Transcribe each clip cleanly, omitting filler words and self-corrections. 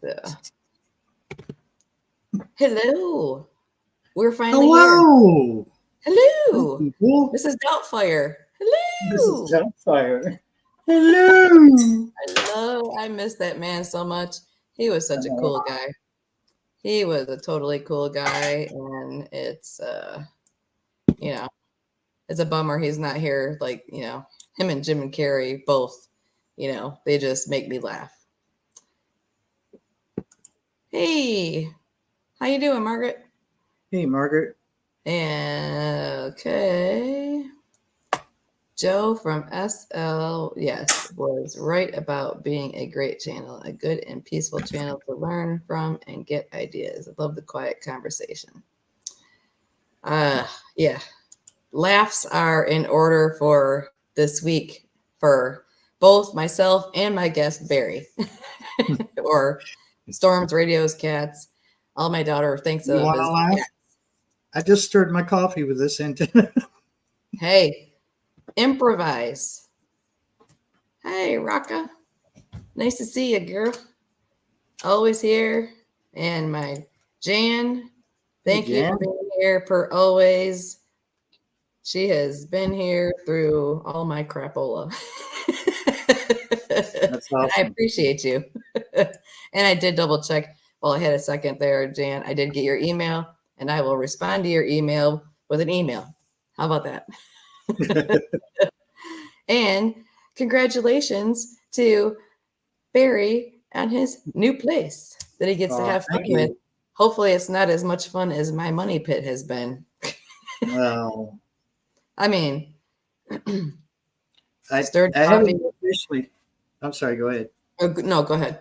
So. Hello. We're finally Hello. Here. Hello. People. This is Doubtfire. This is Hello. Doubtfire. Hello. Hello. I miss that man so much. He was such a cool guy. He was a totally cool guy, and it's it's a bummer he's not here. Like, him and Jim and Carrie both, they just make me laugh. Hey, how you doing, Margaret? Hey, Margaret. And okay. Joe from SL, yes, was right about being a great channel, a good and peaceful channel to learn from and get ideas. I love the quiet conversation. Yeah. Laughs are in order for this week for both myself and my guest, Barry, or Storms, Radios, Cats. All my daughter thinks You of want is to laugh? cats. I just stirred my coffee with this antenna. Hey, improvise. Hey, Rocka. Nice to see you, girl. Always here. And my Jan, thank you for being here per always. She has been here through all my crapola. That's awesome. I appreciate you. And I did double check while I had a second there, Jan. I did get your email, and I will respond to your email with an email. How about that? And congratulations to Barry on his new place that he gets to have fun with. Hopefully it's not as much fun as my money pit has been. Well, I mean, I haven't officially. I'm sorry. Go ahead. Oh, no, go ahead.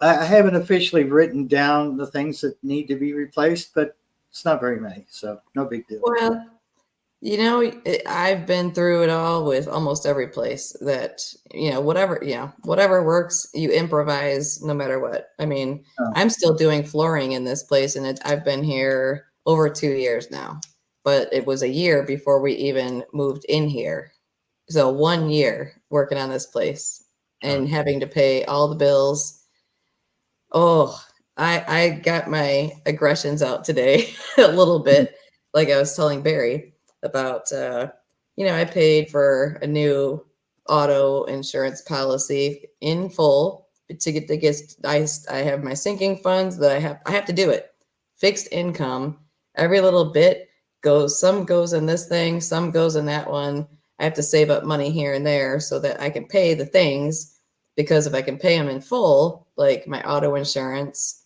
I haven't officially written down the things that need to be replaced, but it's not very many, so no big deal. Well, I've been through it all with almost every place that, whatever works, you improvise no matter what. I mean, I'm still doing flooring in this place, and I've been here over 2 years now, but it was a year before we even moved in here. So 1 year working on this place and having to pay all the bills. Oh, I got my aggressions out today a little bit, like I was telling Barry about, I paid for a new auto insurance policy in full to get I have my sinking funds that I have to do it. Fixed income, every little bit some goes in this thing, some goes in that one. I have to save up money here and there so that I can pay the things, because if I can pay them in full, like my auto insurance,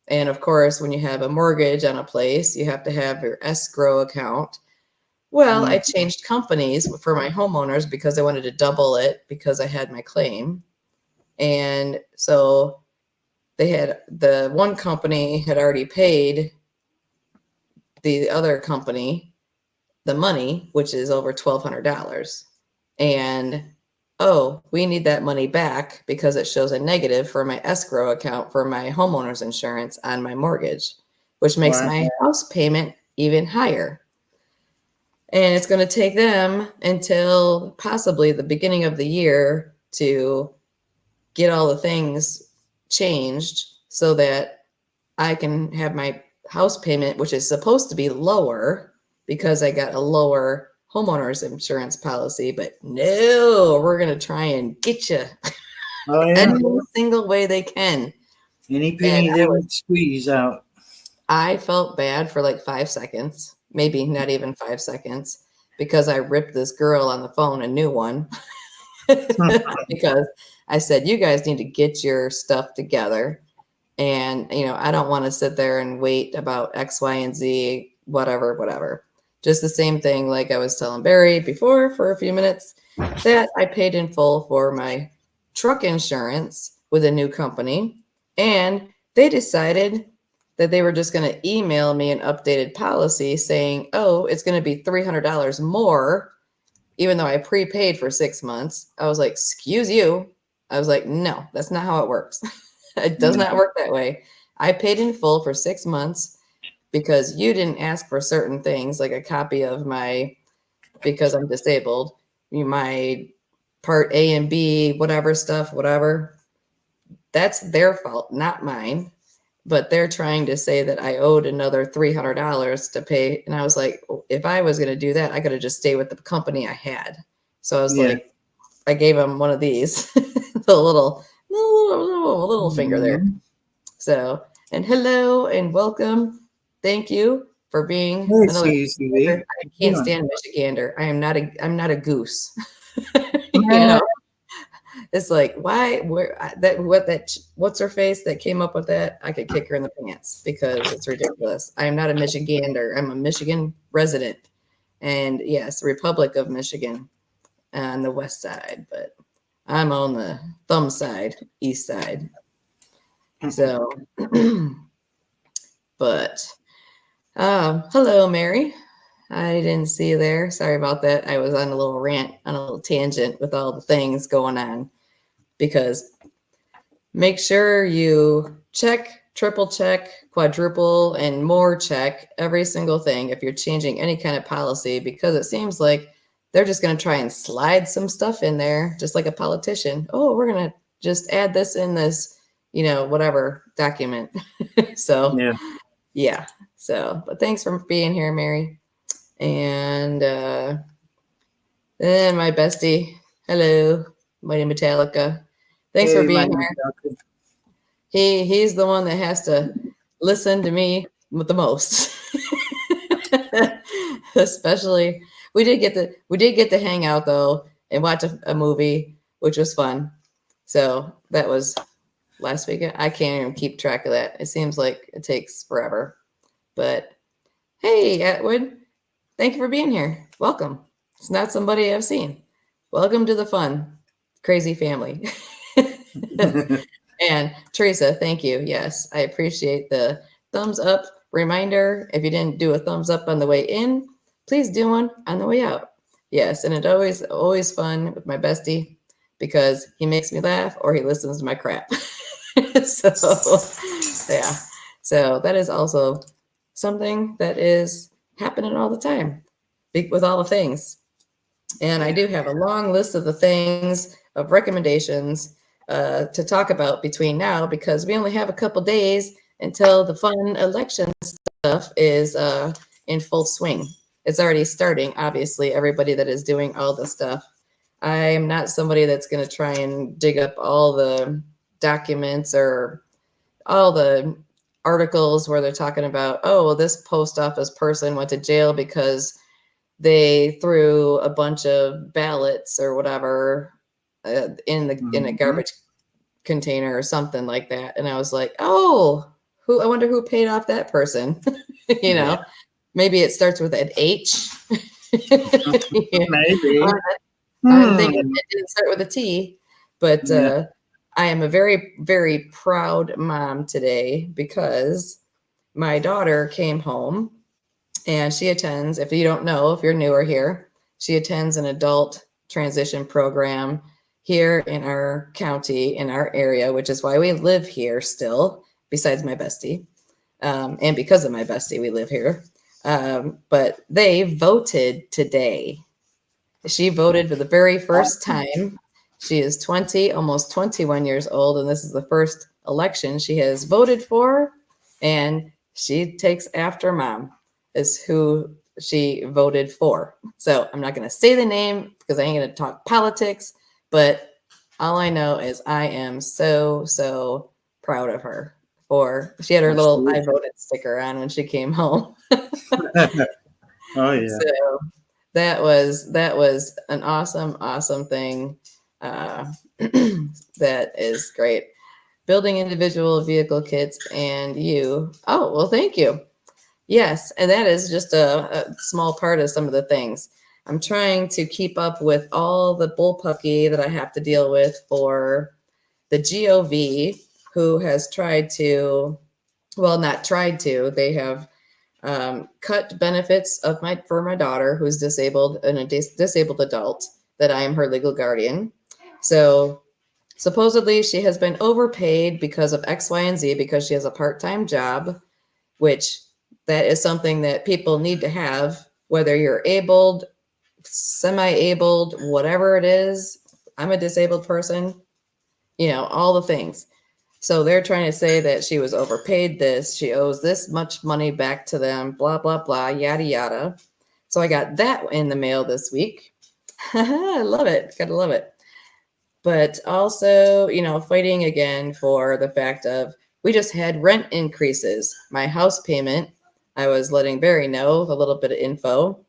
and of course, when you have a mortgage on a place, you have to have your escrow account. Well, I changed companies for my homeowners because I wanted to double it because I had my claim. And so the one company had already paid the other company the money, which is over $1,200. And we need that money back because it shows a negative for my escrow account for my homeowner's insurance on my mortgage, which makes my house payment even higher. And it's going to take them until possibly the beginning of the year to get all the things changed so that I can have my house payment, which is supposed to be lower because I got a lower homeowner's insurance policy. But no, we're going to try and get you any single way they can. Any penny they would squeeze out. I felt bad for like 5 seconds, maybe not even 5 seconds, because I ripped this girl on the phone a new one because I said, you guys need to get your stuff together. And, I don't want to sit there and wait about X, Y, and Z, whatever. Just the same thing like I was telling Barry before for a few minutes, that I paid in full for my truck insurance with a new company. And they decided that they were just going to email me an updated policy saying, it's going to be $300 more, even though I prepaid for 6 months. I was like, excuse you. I was like, no, that's not how it works. It does not work that way. I paid in full for 6 months because you didn't ask for certain things, like a copy of because I'm disabled, my part A and B, whatever. that's their fault, not mine. But they're trying to say that I owed another $300 to pay. And I was like, if I was going to do that, I could have just stayed with the company I had. So I was like, I gave him one of these, the little finger there. So, and hello and welcome. Thank you for being another. I can't stand Michigander. I'm not a goose. You know, it's like, why, what's her face that came up with that? I could kick her in the pants because it's ridiculous. I am not a Michigander. I'm a Michigan resident. And yes, Republic of Michigan on the west side, but I'm on the thumb side, east side. So, but hello, Mary. I didn't see you there. Sorry about that. I was on a little rant, on a little tangent with all the things going on, because make sure you check, triple check, quadruple, and more check every single thing if you're changing any kind of policy, because it seems like they're just going to try and slide some stuff in there, just like a politician. Oh, we're going to just add this in this, whatever document. So, yeah. So, but thanks for being here, Mary. And then my bestie, hello, Mighty Metallica. Thanks for being here. He's the one that has to listen to me with the most. Especially, we did get to hang out though and watch a movie, which was fun. So that was last weekend. I can't even keep track of that. It seems like it takes forever. But hey, Atwood, thank you for being here. Welcome. It's not somebody I've seen. Welcome to the fun, crazy family. And Teresa, thank you. Yes, I appreciate the thumbs up reminder. If you didn't do a thumbs up on the way in, please do one on the way out. Yes, and it's always fun with my bestie because he makes me laugh or he listens to my crap. So, yeah. So that is also something that is happening all the time with all the things. And I do have a long list of the things of recommendations to talk about between now, because we only have a couple days until the fun election stuff is in full swing. It's already starting, obviously, everybody that is doing all the stuff. I am not somebody that's going to try and dig up all the documents or all the articles where they're talking about, oh, well, this post office person went to jail because they threw a bunch of ballots or whatever in a garbage container or something like that. And I was like, oh, I wonder who paid off that person. Maybe it starts with an H. Maybe. I'm thinking it didn't start with a T, but I am a very, very proud mom today because my daughter came home and she attends, if you don't know, if you're newer here, she attends an adult transition program here in our county, in our area, which is why we live here still, besides my bestie. And because of my bestie, we live here. But they voted today. She voted for the very first time. She is 20, almost 21 years old, and this is the first election she has voted for. And she takes after mom, is who she voted for. So I'm not going to say the name because I ain't going to talk politics, but all I know is I am so, so proud of her. She had her little I voted sticker on when she came home. Oh yeah. So that was an awesome thing. That is great. Building individual vehicle kits and you. Oh, well, thank you. Yes, and that is just a small part of some of the things. I'm trying to keep up with all the bullpucky that I have to deal with for the GOV, who has tried to, well, not tried to, they have cut benefits for my daughter who's disabled and a disabled adult that I am her legal guardian. So supposedly she has been overpaid because of X, Y, and Z because she has a part-time job, which that is something that people need to have, whether you're abled, semi-abled, whatever it is. I'm a disabled person, all the things. So they're trying to say that she was overpaid this. She owes this much money back to them, blah, blah, blah, yada, yada. So I got that in the mail this week. I love it. Gotta love it. But also, fighting again for the fact of we just had rent increases. My house payment, I was letting Barry know a little bit of info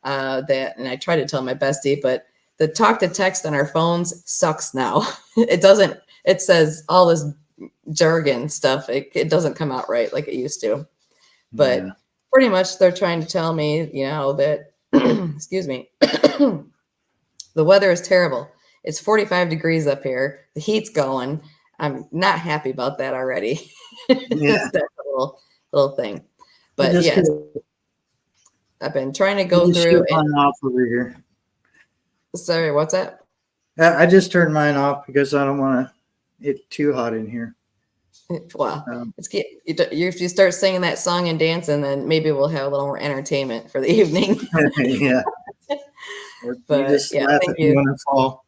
that, and I try to tell my bestie, but the talk to text on our phones sucks now. It says all this jargon stuff. It doesn't come out right like it used to. But pretty much they're trying to tell me, that, excuse me, the weather is terrible. It's 45 degrees up here. The heat's going. I'm not happy about that already. Yeah. That's a little thing. But yes, I've been trying to go through. Mine off over here. Sorry, what's that? I just turned mine off because I don't want it too hot in here. Well, if you start singing that song and dancing, then maybe we'll have a little more entertainment for the evening. Yeah. But you just yeah, laugh thank at me when I fall.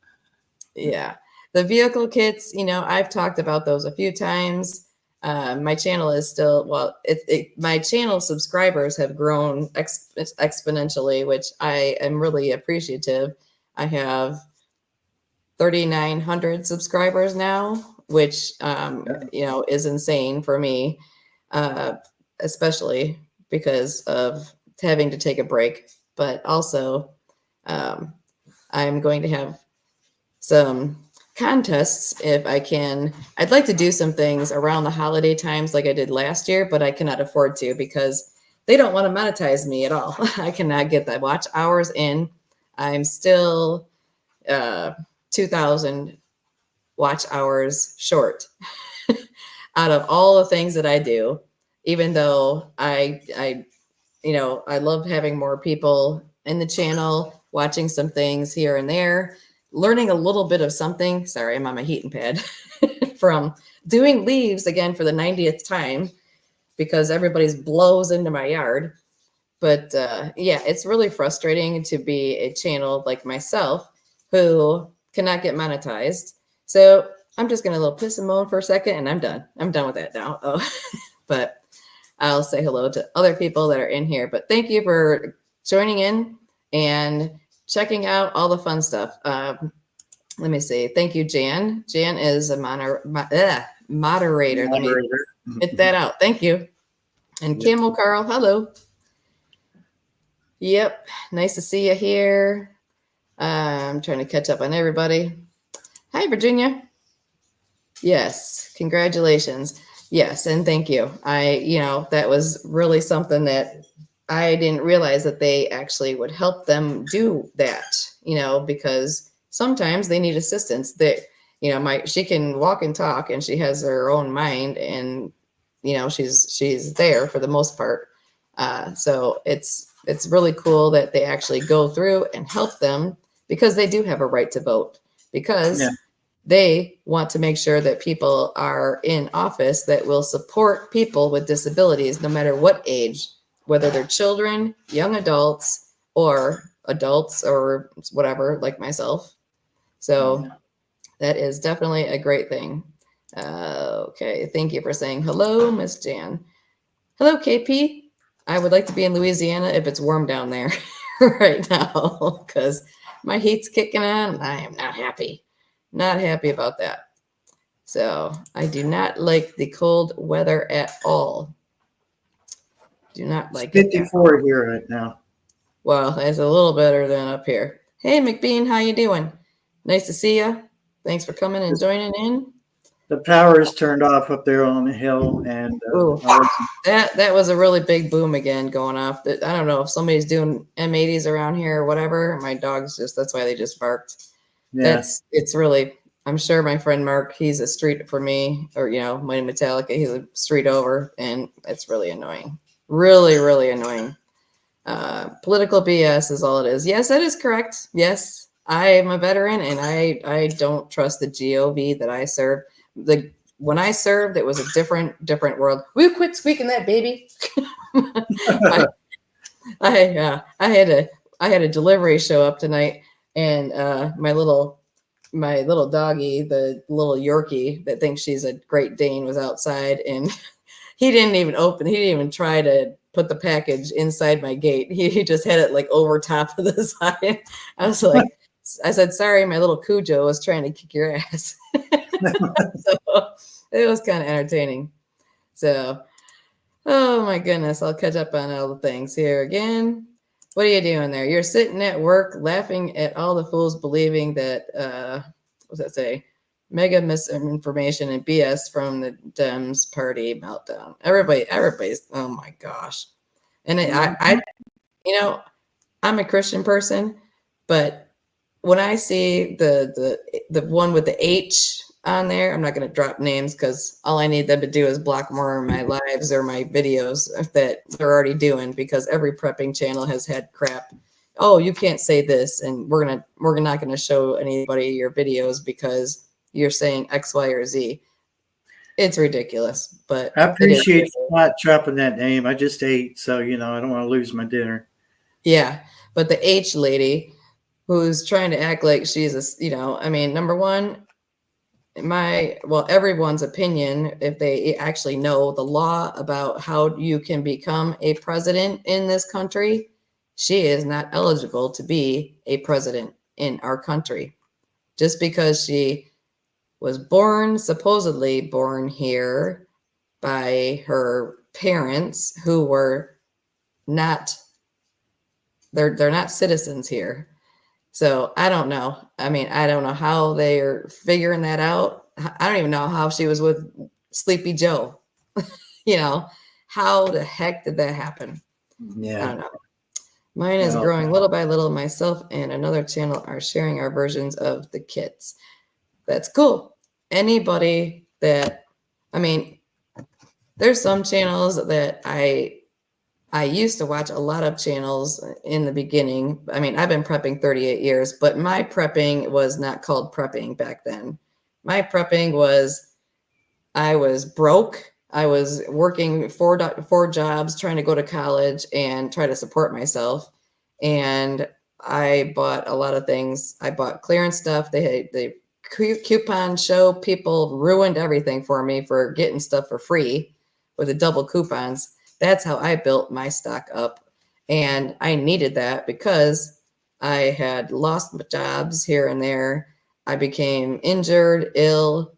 Yeah. The vehicle kits, I've talked about those a few times. My channel is still, my channel subscribers have grown exponentially, which I am really appreciative. I have 3,900 subscribers now, which, is insane for me, especially because of having to take a break. But also, I'm going to have some contests if I can. I'd like to do some things around the holiday times like I did last year, but I cannot afford to because they don't want to monetize me at all. I cannot get that watch hours in. I'm still 2,000 watch hours short out of all the things that I do, even though I love having more people in the channel, watching some things here and there, learning a little bit of something. Sorry, I'm on my heating pad from doing leaves again for the 90th time because everybody's blows into my yard. But yeah, it's really frustrating to be a channel like myself who cannot get monetized. So I'm just going to little piss and moan for a second and I'm done. I'm done with that now. Oh, but I'll say hello to other people that are in here. But thank you for joining in and checking out all the fun stuff. Let me see. Thank you, Jan. Jan is a moderator. Let me get that out. Thank you. And Kim O'Carl, hello. Yep. Nice to see you here. I'm trying to catch up on everybody. Hi, Virginia. Yes. Congratulations. Yes. And thank you. That was really something that I didn't realize that they actually would help them do that, because sometimes they need assistance that, she can walk and talk and she has her own mind and, she's there for the most part. So it's really cool that they actually go through and help them because they do have a right to vote because they want to make sure that people are in office that will support people with disabilities, no matter what age, whether they're children, young adults, or whatever, like myself. So that is definitely a great thing. Okay. Thank you for saying hello, Miss Jan. Hello, KP. I would like to be in Louisiana if it's warm down there right now because my heat's kicking on and I am not happy. Not happy about that. So I do not like the cold weather at all. Do not like it. 54 here right now. Well, it's a little better than up here. Hey, McBean, how you doing? Nice to see you. Thanks for coming and joining in. The power is turned off up there on the hill, and that was a really big boom again going off. I don't know if somebody's doing M80s around here or whatever. My dog's that's why they just barked. Yeah. It's really, I'm sure my friend Mark, he's a street for me, or my Metallica, he's a street over, and it's really annoying. Really, really annoying. Political BS is all it is. Yes, that is correct. Yes, I am a veteran, and I don't trust the GOV that I serve. When I served, it was a different world. Will you quit squeaking that, baby? I had a delivery show up tonight, and my little my little doggy, the little Yorkie that thinks she's a Great Dane, was outside, and he didn't even try to put the package inside my gate. He just had it like over top of the sign. I was like, I said, sorry, my little Cujo was trying to kick your ass. So it was kind of entertaining. So, oh my goodness, I'll catch up on all the things here again. What are you doing there? You're sitting at work laughing at all the fools believing that, what's that say? Mega misinformation and BS from the Dems party meltdown. Everybody's, oh my gosh. And I, you know, I'm a Christian person, but when I see the one with the H on there, I'm not going to drop names because all I need them to do is block more of my lives or my videos that they're already doing, because every prepping channel has had crap. Oh, you can't say this, and we're not gonna show anybody your videos because you're saying X, Y, or Z. It's ridiculous, but I appreciate you not dropping that name. I just ate, so I don't want to lose my dinner. Yeah, but the H lady who's trying to act like she's I mean, number one, everyone's opinion, if they actually know the law about how you can become a president in this country, she is not eligible to be a president in our country. Just because she was supposedly born here by her parents who were not, they're not citizens here. So I don't know. I mean, I don't know how they are figuring that out. I don't even know how she was with Sleepy Joe. How the heck did that happen? Yeah. I don't know. Mine is growing little by little. Myself and another channel are sharing our versions of the kits. That's cool. Anybody that, I mean, there's some channels that I used to watch a lot of channels in the beginning. I mean, I've been prepping 38 years, but my prepping was not called prepping back then. My prepping was, I was broke. I was working four jobs, trying to go to college and try to support myself. And I bought a lot of things. I bought clearance stuff. The coupon show people ruined everything for me for getting stuff for free with the double coupons. That's how I built my stock up. And I needed that because I had lost jobs here and there. I became injured, ill,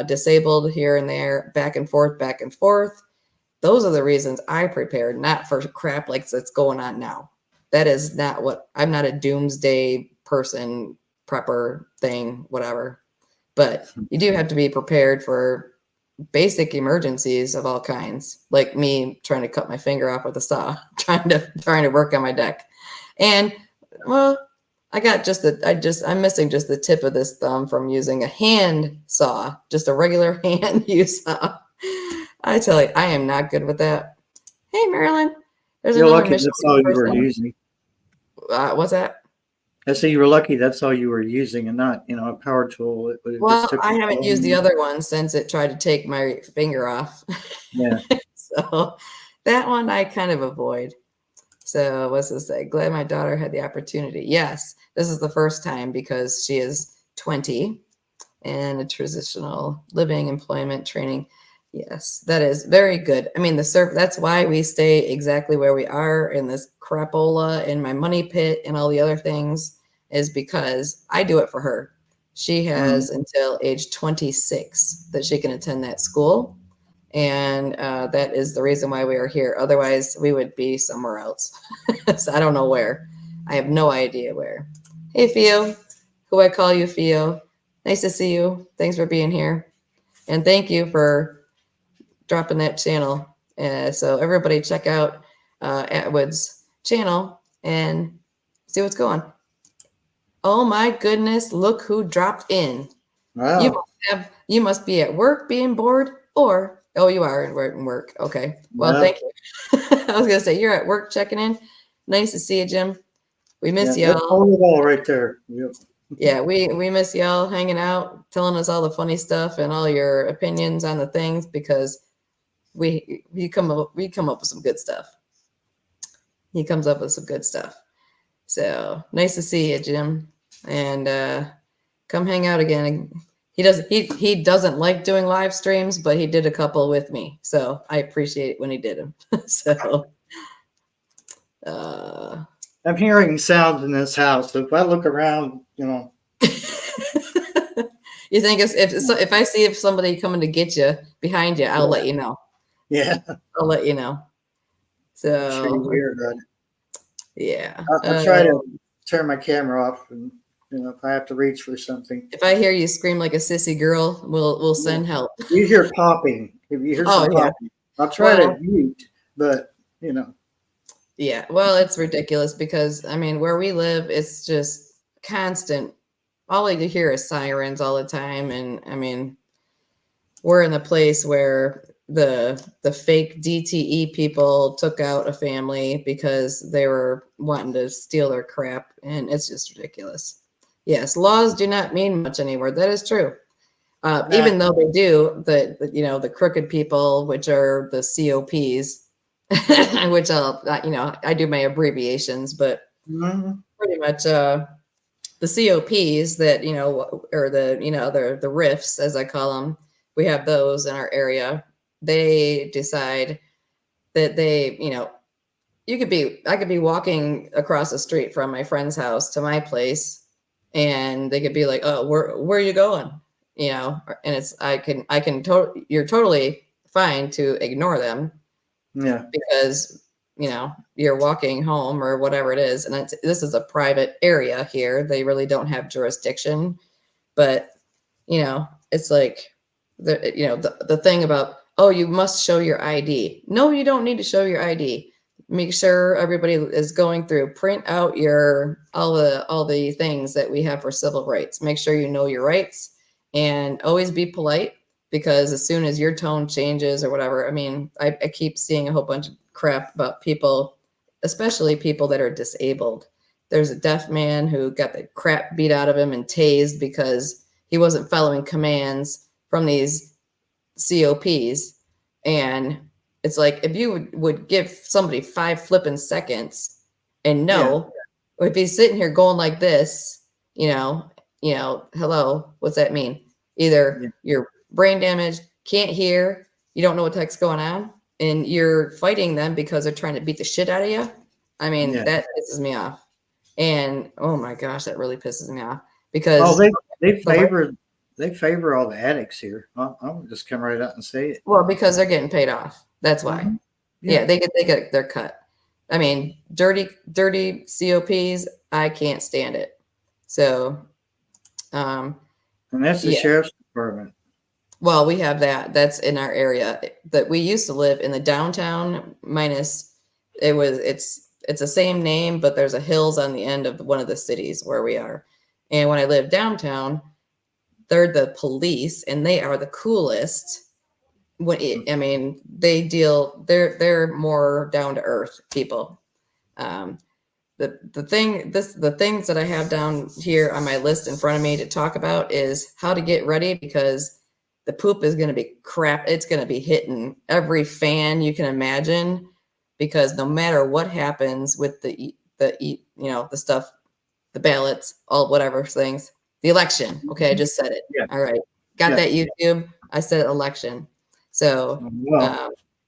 disabled here and there, back and forth, back and forth. Those are the reasons I prepared, not for crap like that's going on now. That is not what, I'm not a doomsday person, prepper thing, whatever. But you do have to be prepared for basic emergencies of all kinds, like me trying to cut my finger off with a saw, trying to work on my deck. And well, I'm missing just the tip of this thumb from using a hand saw, just a regular hand use saw. I tell you, I am not good with that. Hey, Marilyn, there's You're another lucky mission. that's all you were using. What's that? I say you were lucky that's all you were using and not, a power tool. Well, I haven't used the other one since it tried to take my finger off. Yeah. So that one I kind of avoid. So what's this say? Glad my daughter had the opportunity. Yes, this is the first time because she is 20 and a transitional living, employment, training. Yes, that is very good. I mean, that's why we stay exactly where we are in this crapola and my money pit and all the other things, is because I do it for her. She has until age 26 that she can attend that school. And that is the reason why we are here. Otherwise, we would be somewhere else. So I don't know where. I have no idea where. Hey, Theo, who I call you Theo. Nice to see you. Thanks for being here. And thank you for dropping that channel. So everybody check out Atwood's channel and see what's going on. Oh my goodness, look who dropped in. Wow. You must be at work being bored, or you are at work. Okay. Well, thank you. I was gonna say you're at work checking in. Nice to see you, Jim. We miss y'all. That's on the wall right there. Yep. Yeah, we miss y'all hanging out, telling us all the funny stuff and all your opinions on the things, because we come up with some good stuff. He comes up with some good stuff. So nice to see you, Jim. And come hang out again. He doesn't like doing live streams, but he did a couple with me, so I appreciate it when he did them. So I'm hearing sounds in this house. So if I look around, you know. You think if I see if somebody coming to get you behind you, I'll let you know. Yeah, I'll let you know. So I'm sure you hear about it. Yeah, I'll try to turn my camera off, and you know, if I have to reach for something. If I hear you scream like a sissy girl, we'll send help. You hear popping. If you hear some popping, I'll try to mute, but you know. Yeah, well, it's ridiculous because I mean, where we live, it's just constant. All you hear is sirens all the time, and I mean, we're in the place where the fake DTE people took out a family because they were wanting to steal their crap, and it's just ridiculous. Yes, laws do not mean much anymore. That is true. Even though they do, the crooked people, which are the COPs, which I do my abbreviations, but pretty much the COPs that, or the RIFs, as I call them, we have those in our area. They decide that I could be walking across the street from my friend's house to my place, and they could be like, "Oh, where are you going?" And you're totally fine to ignore them. Yeah. Because, you're walking home or whatever it is. And this is a private area here. They really don't have jurisdiction. But, it's like, the thing about, oh, you must show your ID. No, you don't need to show your ID. Make sure everybody is going through, print out all the things that we have for civil rights. Make sure you know your rights and always be polite, because as soon as your tone changes or whatever, I mean, I keep seeing a whole bunch of crap about people, especially people that are disabled. There's a deaf man who got the crap beat out of him and tased because he wasn't following commands from these COPs. And it's like, if you would give somebody 5 flipping seconds and or if he's sitting here going like this, hello, what's that mean? Either you're brain damaged, can't hear, you don't know what the heck's going on, and you're fighting them because they're trying to beat the shit out of you. I mean, that pisses me off. And oh my gosh, that really pisses me off because they favor all the addicts here. I'll just come right out and say it. Well, because they're getting paid off. That's why. Mm-hmm. Yeah, they get their cut. I mean, dirty COPs, I can't stand it. So, and that's the sheriff's department. Well, we have that. That's in our area. That we used to live in the downtown. Minus, it's the same name, but there's a hills on the end of one of the cities where we are. And when I lived downtown, they're the police, and they are the coolest. They're more down to earth people. The things that I have down here on my list in front of me to talk about is how to get ready, because the poop is going to be crap. It's going to be hitting every fan you can imagine, because no matter what happens with the stuff, the ballots, all whatever things, the election. Okay, I just said it. Yeah. All right, got that YouTube. I said election. So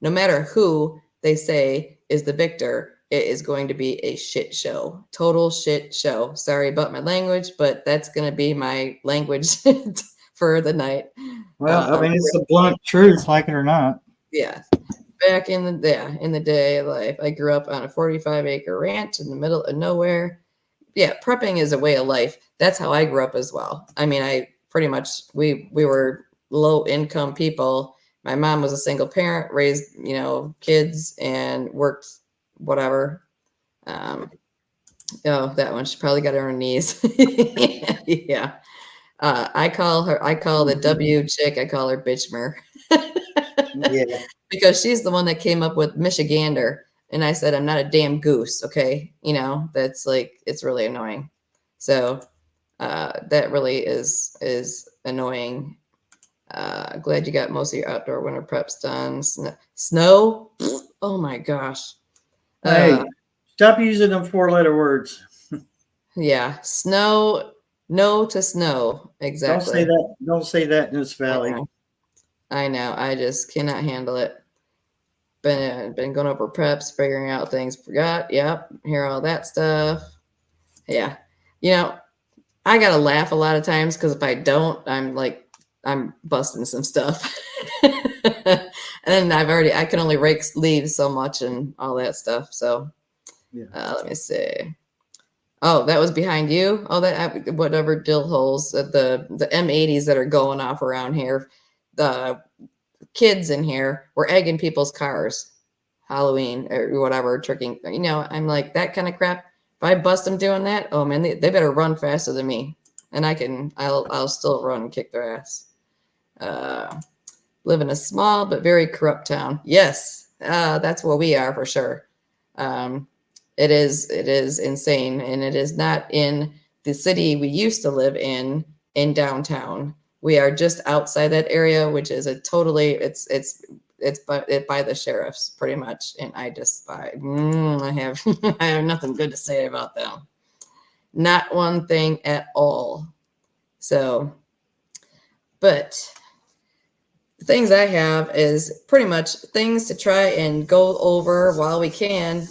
no matter who they say is the victor, it is going to be a shit show. Total shit show. Sorry about my language, but that's going to be my language for the night. Well, I mean, it's the blunt truth, like it or not. Yeah. Back in the day of life, I grew up on a 45-acre ranch in the middle of nowhere. Yeah, prepping is a way of life. That's how I grew up as well. I mean, I pretty much, we were low income people. My mom was a single parent, raised, kids, and worked whatever. That one, she probably got her knees. Yeah. I call the W chick, I call her Bitchmer. Yeah. Because she's the one that came up with Michigander. And I said, I'm not a damn goose. Okay. That's like, it's really annoying. So, that really is annoying. Glad you got most of your outdoor winter preps done. Snow? Oh my gosh. Hey, stop using them 4-letter words. Yeah. Snow. No to snow. Exactly. Don't say that in this I valley. know. I know. I just cannot handle it. Been going over preps, figuring out things. Forgot. Yep. Hear all that stuff. Yeah. You know, I gotta laugh a lot of times because if I don't, I'm busting some stuff. And I can only rake leaves so much and all that stuff. So Yeah. let me see. Oh, that was behind you. Oh, that whatever dill holes, the M80s that are going off around here. The kids in here were egging people's cars, Halloween or whatever, tricking. I'm like that kind of crap. If I bust them doing that, oh man, they better run faster than me, and I'll still run and kick their ass. Uh, Live in a small but very corrupt town. Yes, that's what we are for sure. Um, it is insane, and it is not in the city we used to live in downtown. We are just outside that area, which is a totally it's by the sheriffs pretty much, and I have I have nothing good to say about them. Not one thing at all. So, but the things I have is pretty much things to try and go over while we can,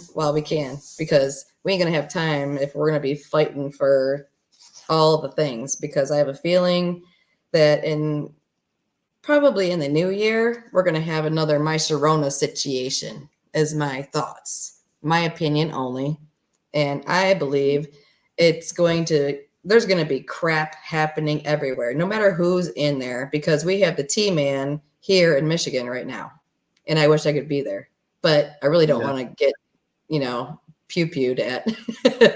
because we ain't gonna have time if we're gonna be fighting for all the things. Because I have a feeling that probably in the new year we're gonna have another My Sharona situation. Is my thoughts, my opinion only, and I believe there's going to be crap happening everywhere, no matter who's in there, because we have the T-Man here in Michigan right now. And I wish I could be there, but I really don't Yeah. want to get, pew-pewed at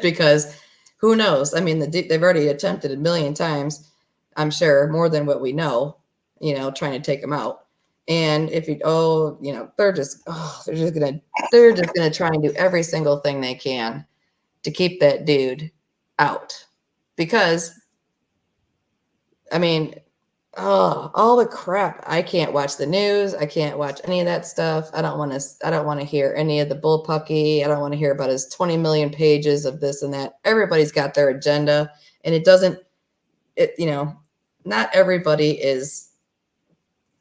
because who knows? I mean, they've already attempted a million times, I'm sure, more than what we know, trying to take them out. And if they're just gonna try and do every single thing they can to keep that dude out. Because I mean, oh, all the crap. I can't watch the news. I can't watch any of that stuff. I don't want to hear any of the bullpucky. I don't want to hear about his 20 million pages of this and that. Everybody's got their agenda, and not everybody is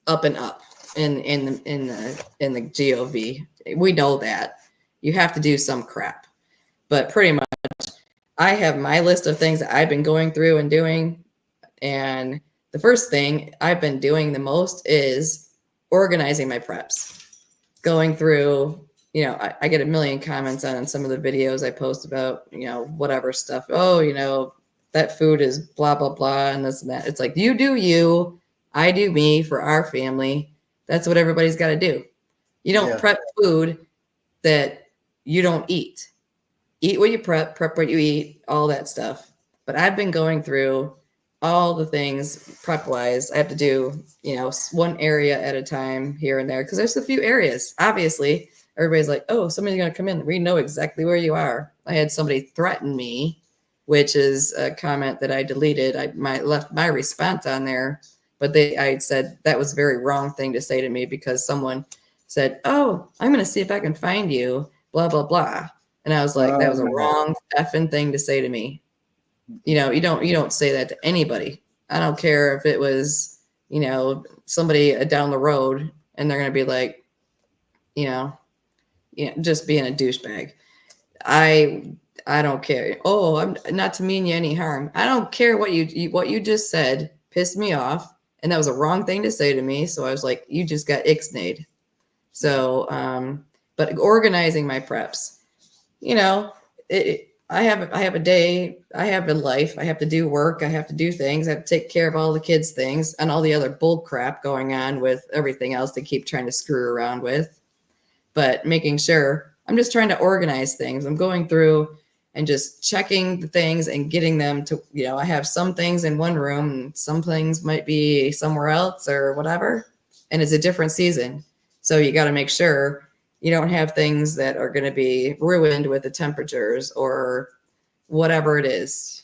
up and up in the GOV. We know that. You have to do some crap. But pretty much I have my list of things that I've been going through and doing. And the first thing I've been doing the most is organizing my preps. Going through, I get a million comments on some of the videos I post about, whatever stuff. Oh, that food is blah, blah, blah, and this and that. It's like, you do you, I do me for our family. That's what everybody's got to do. You don't prep food that you don't eat. Eat what you prep what you eat, all that stuff. But I've been going through all the things prep wise. I have to do, one area at a time here and there because there's a few areas. Obviously, everybody's like, oh, somebody's going to come in. We know exactly where you are. I had somebody threaten me, which is a comment that I deleted. I left my response on there, but I said that was a very wrong thing to say to me because someone said, oh, I'm going to see if I can find you, blah, blah, blah. And I was like, that was a wrong effing thing to say to me. You don't say that to anybody. I don't care if it was, somebody down the road and they're going to be like, just being a douchebag. I don't care. Oh, I'm not to mean you any harm. I don't care what you just said pissed me off. And that was a wrong thing to say to me. So I was like, you just got ixnayed. So, but organizing my preps, I have a day, I have a life, I have to do work, I have to do things, I have to take care of all the kids' things and all the other bull crap going on with everything else they keep trying to screw around with. But making sure I'm just trying to organize things. I'm going through and just checking the things and getting them to, I have some things in one room and some things might be somewhere else or whatever. And it's a different season. So you got to make sure you don't have things that are going to be ruined with the temperatures or whatever it is,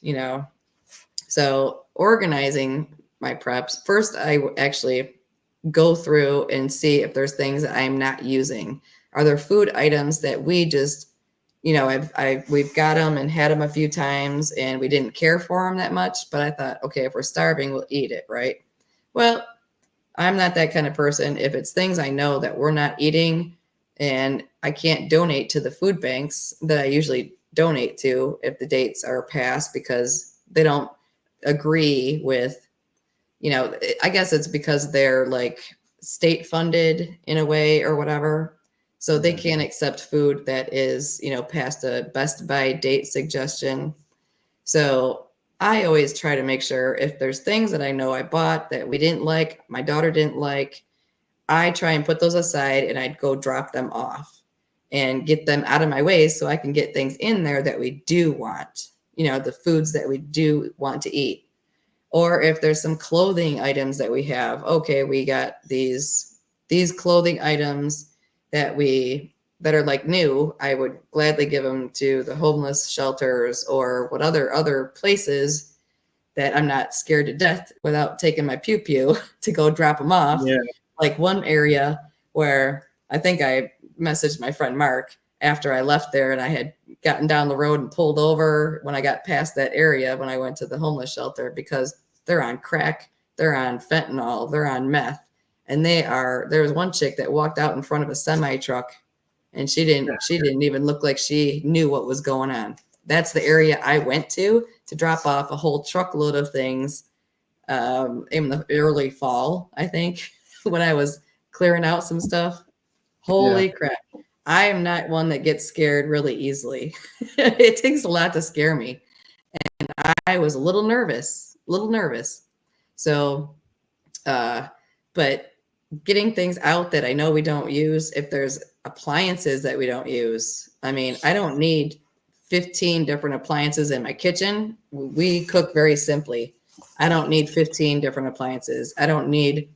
So organizing my preps. First, I actually go through and see if there's things that I'm not using. Are there food items that we just, you know, we've got them and had them a few times, and we didn't care for them that much. But I thought, okay, if we're starving, we'll eat it, right? Well, I'm not that kind of person. If it's things I know that we're not eating and I can't donate to the food banks that I usually donate to if the dates are past because they don't agree with, you know, I guess it's because they're like state funded in a way or whatever. So they can't accept food that is, you know, past a best by date suggestion. So I always try to make sure if there's things that I know I bought that we didn't like, my daughter didn't like, I try and put those aside and I'd go drop them off and get them out of my way so I can get things in there that we do want, you know, the foods that we do want to eat. Or if there's some clothing items that we have, okay, we got these clothing items that are like new, I would gladly give them to the homeless shelters or what other places that I'm not scared to death without taking my pew pew to go drop them off. Yeah. Like one area where I think I messaged my friend Mark after I left there and I had gotten down the road and pulled over when I got past that area when I went to the homeless shelter because they're on crack, they're on fentanyl, they're on meth. And there was one chick that walked out in front of a semi truck and she didn't even look like she knew what was going on. That's the area I went to drop off a whole truckload of things in the early fall, I think, when I was clearing out some stuff. Holy crap. I am not one that gets scared really easily. It takes a lot to scare me. And I was a little nervous. So, but getting things out that I know we don't use, if there's appliances that we don't use, I mean, I don't need 15 different appliances in my kitchen. We cook very simply. I don't need 15 different appliances. I don't need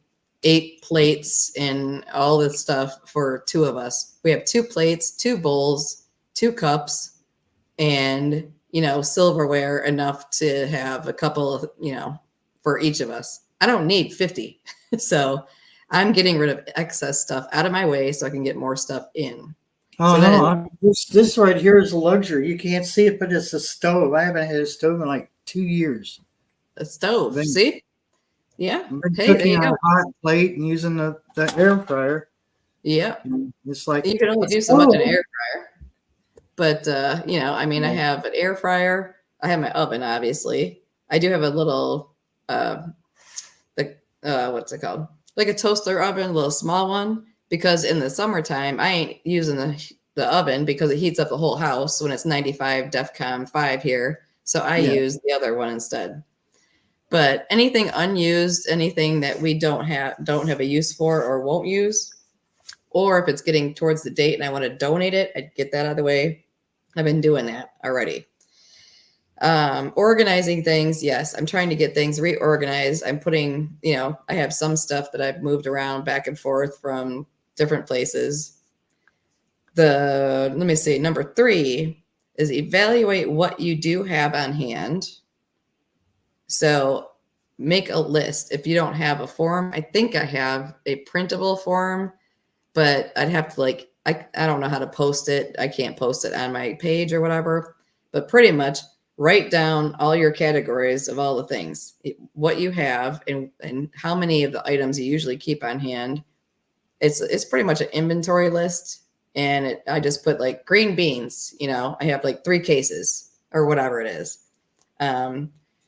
8 plates and all this stuff for 2 of us. We have 2 plates, 2 bowls, 2 cups, and, you know, silverware enough to have a couple of, you know, for each of us. I don't need 50. So I'm getting rid of excess stuff out of my way so I can get more stuff in. Oh, so no, this right here is a luxury. You can't see it, but it's a stove. I haven't had a stove in like 2 years. A stove, see? Yeah. I've been Hey, there cooking you on go. a hot plate and using the air fryer. Yeah. It's like You can only do so much in an air fryer. But, you know, I mean, I have an air fryer. I have my oven, obviously. I do have a little, what's it called? Like a toaster oven, a little small one. Because in the summertime, I ain't using the oven because it heats up the whole house when it's 95 DEFCON 5 here. So I use the other one instead. But anything unused, anything that we don't have a use for or won't use, or if it's getting towards the date and I want to donate it, I'd get that out of the way. I've been doing that already. Organizing things, yes, I'm trying to get things reorganized. I'm putting, you know, I have some stuff that I've moved around back and forth from different places. Let me see, number 3 is evaluate what you do have on hand. So make a list. If you don't have a form, I think I have a printable form, but I'd have to I don't know how to post it. I can't post it on my page or whatever, but pretty much write down all your categories of all the things, what you have and how many of the items you usually keep on hand. It's pretty much an inventory list. And I just put like green beans, you know, I have like 3 cases or whatever it is.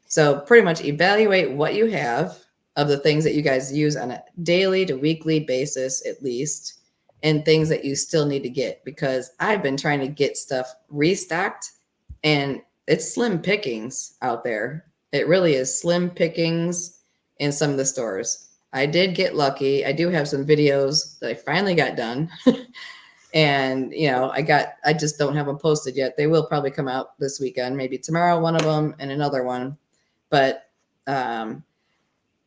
So pretty much evaluate what you have of the things that you guys use on a daily to weekly basis, at least, and things that you still need to get, because I've been trying to get stuff restocked and it's slim pickings out there. It really is slim pickings in some of the stores. I did get lucky. I do have some videos that I finally got done. And, you know, I just don't have them posted yet. They will probably come out this weekend, maybe tomorrow, one of them and another one. But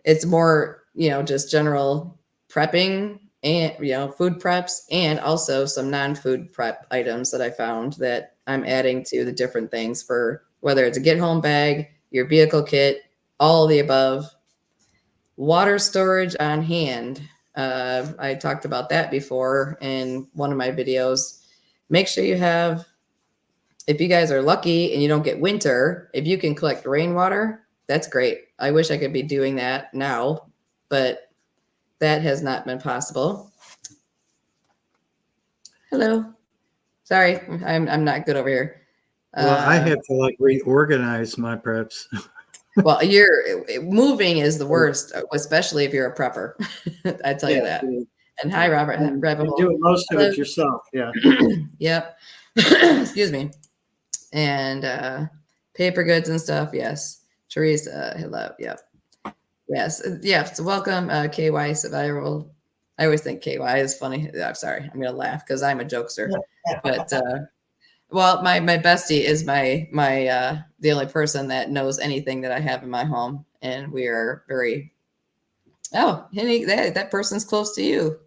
it's more, you know, just general prepping and, you know, food preps and also some non-food prep items that I found that I'm adding to the different things for whether it's a get home bag, your vehicle kit, all of the above. Water storage on hand. I talked about that before in one of my videos. Make sure you have if you guys are lucky and you don't get winter, if you can collect rainwater, that's great. I wish I could be doing that now, but that has not been possible. Hello. Sorry, I'm not good over here. Well, I had to like reorganize my preps. Well, moving is the worst, especially if you're a prepper. I tell you that. And hi, Robert. And doing most of it yourself. Yeah. Yep. Excuse me. And paper goods and stuff. Yes. Teresa, hello. Yep. Yes. Yes. Welcome, KY Survival. I always think KY is funny. I'm sorry. I'm going to laugh because I'm a jokester. But well, my bestie is my the only person that knows anything that I have in my home, and we are very. Oh, Henny, that person's close to you.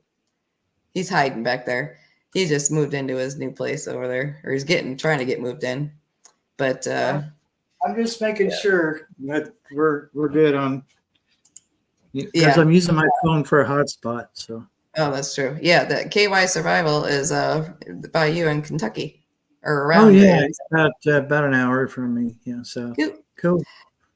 He's hiding back there. He just moved into his new place over there, or he's trying to get moved in. But I'm just making sure that we're good on. Because I'm using my phone for a hotspot. So. Oh, that's true. Yeah, the KY Survival is by you in Kentucky or around. Oh yeah, it's about an hour from me. Yeah, so cool.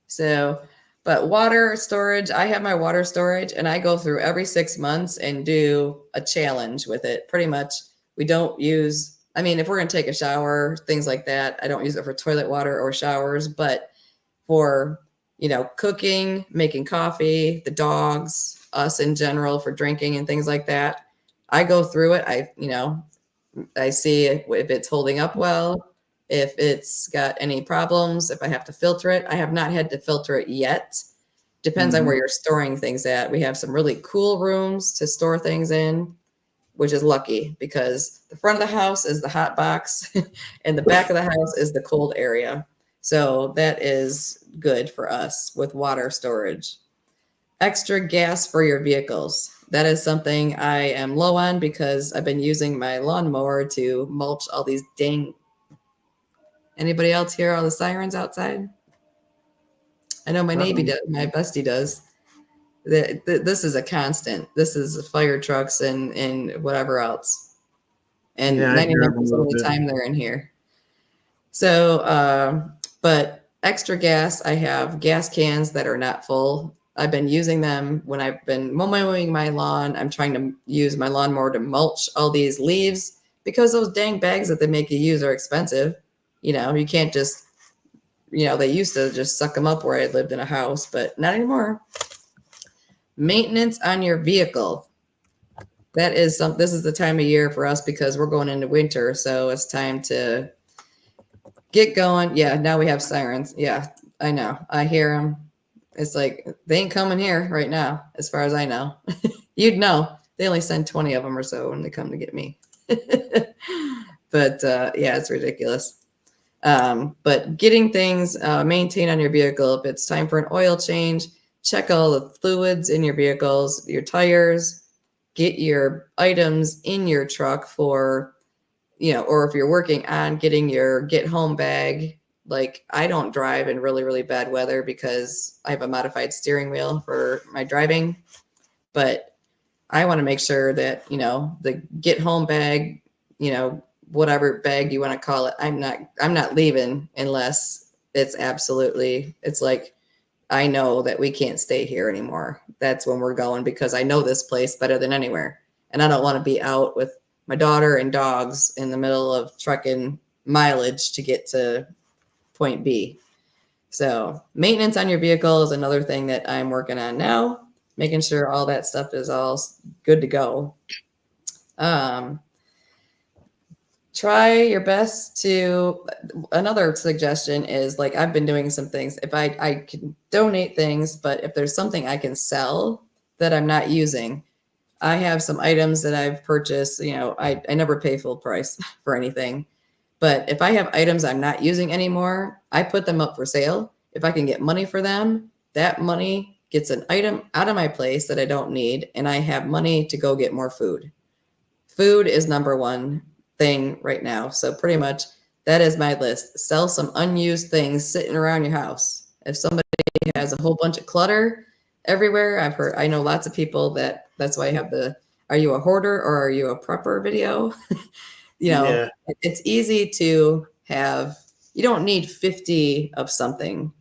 So, but water storage, I have my water storage, and I go through every 6 months and do a challenge with it. Pretty much, we don't use. I mean, if we're gonna take a shower, things like that, I don't use it for toilet water or showers, but for cooking, making coffee, the dogs, us in general for drinking and things like that. I go through it. I see if it's holding up well, if it's got any problems, if I have to filter it. I have not had to filter it yet. Depends on where you're storing things at. We have some really cool rooms to store things in, which is lucky because the front of the house is the hot box and the back of the house is the cold area. So that is good for us with water storage. Extra gas for your vehicles. That is something I am low on because I've been using my lawnmower to mulch all these dang. Anybody else hear all the sirens outside? I know my Navy does, my bestie does. This is a constant. This is fire trucks and whatever else. And 99% of the time they're in here. So, but extra gas, I have gas cans that are not full. I've been using them when I've been mowing my lawn. I'm trying to use my lawnmower to mulch all these leaves because those dang bags that they make you use are expensive. You can't just, they used to just suck them up where I lived in a house, but not anymore. Maintenance on your vehicle. This is the time of year for us because we're going into winter. So it's time to get going. Yeah, now we have sirens. Yeah, I know. I hear them. It's like they ain't coming here right now, as far as I know. You'd know. They only send 20 of them or so when they come to get me. But yeah, it's ridiculous. But getting things maintained on your vehicle, if it's time for an oil change, check all the fluids in your vehicles, your tires, get your items in your truck for, or if you're working on getting your get home bag. Like I don't drive in really, really bad weather because I have a modified steering wheel for my driving, but I want to make sure that, the get home bag, whatever bag you want to call it, I'm not leaving unless it's like, I know that we can't stay here anymore. That's when we're going because I know this place better than anywhere. And I don't want to be out with my daughter and dogs in the middle of trucking mileage to get to point B. So maintenance on your vehicle is another thing that I'm working on now, making sure all that stuff is all good to go. Try your best to, another suggestion is like, I've been doing some things. If I can donate things, but if there's something I can sell that I'm not using, I have some items that I've purchased, I never pay full price for anything. But if I have items I'm not using anymore, I put them up for sale. If I can get money for them, that money gets an item out of my place that I don't need, and I have money to go get more food. Food is number one thing right now. So pretty much that is my list. Sell some unused things sitting around your house. If somebody has a whole bunch of clutter everywhere, I know lots of people that's why I have are you a hoarder or are you a prepper video? It's easy to you don't need 50 of something.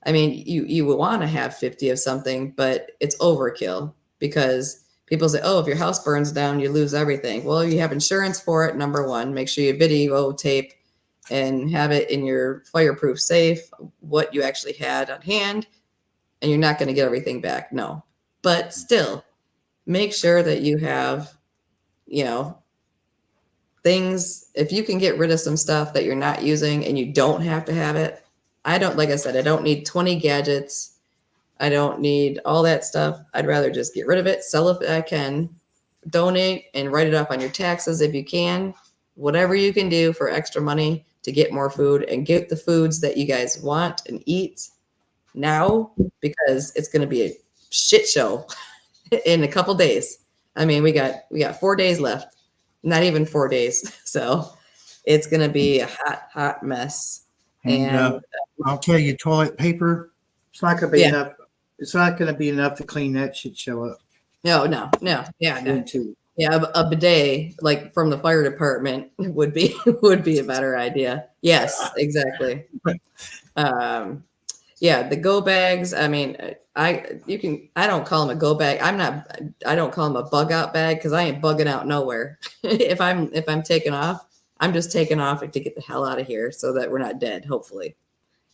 I mean, you would want to have 50 of something, but it's overkill because people say, oh, if your house burns down, you lose everything. Well, you have insurance for it. Number one, make sure you videotape and have it in your fireproof safe, what you actually had on hand, and you're not going to get everything back. No, but still make sure that you have, things. If you can get rid of some stuff that you're not using and you don't have to have it, like I said, I don't need 20 gadgets. I don't need all that stuff. I'd rather just get rid of it, sell it if I can, donate and write it off on your taxes if you can. Whatever you can do for extra money to get more food and get the foods that you guys want and eat now, because it's going to be a shit show in a couple days. I mean, we got 4 days left, not even 4 days. So it's going to be a hot mess. And I'll tell you, toilet paper, it's not going to be enough. It's not going to be enough to clean that shit show up. No. Yeah. Yeah. A bidet, like from the fire department, would be a better idea. Yes, exactly. Yeah, the go bags. I mean, I don't call them a go bag. I don't call them a bug out bag because I ain't bugging out nowhere. if I'm taking off, I'm just taking off to get the hell out of here so that we're not dead, hopefully.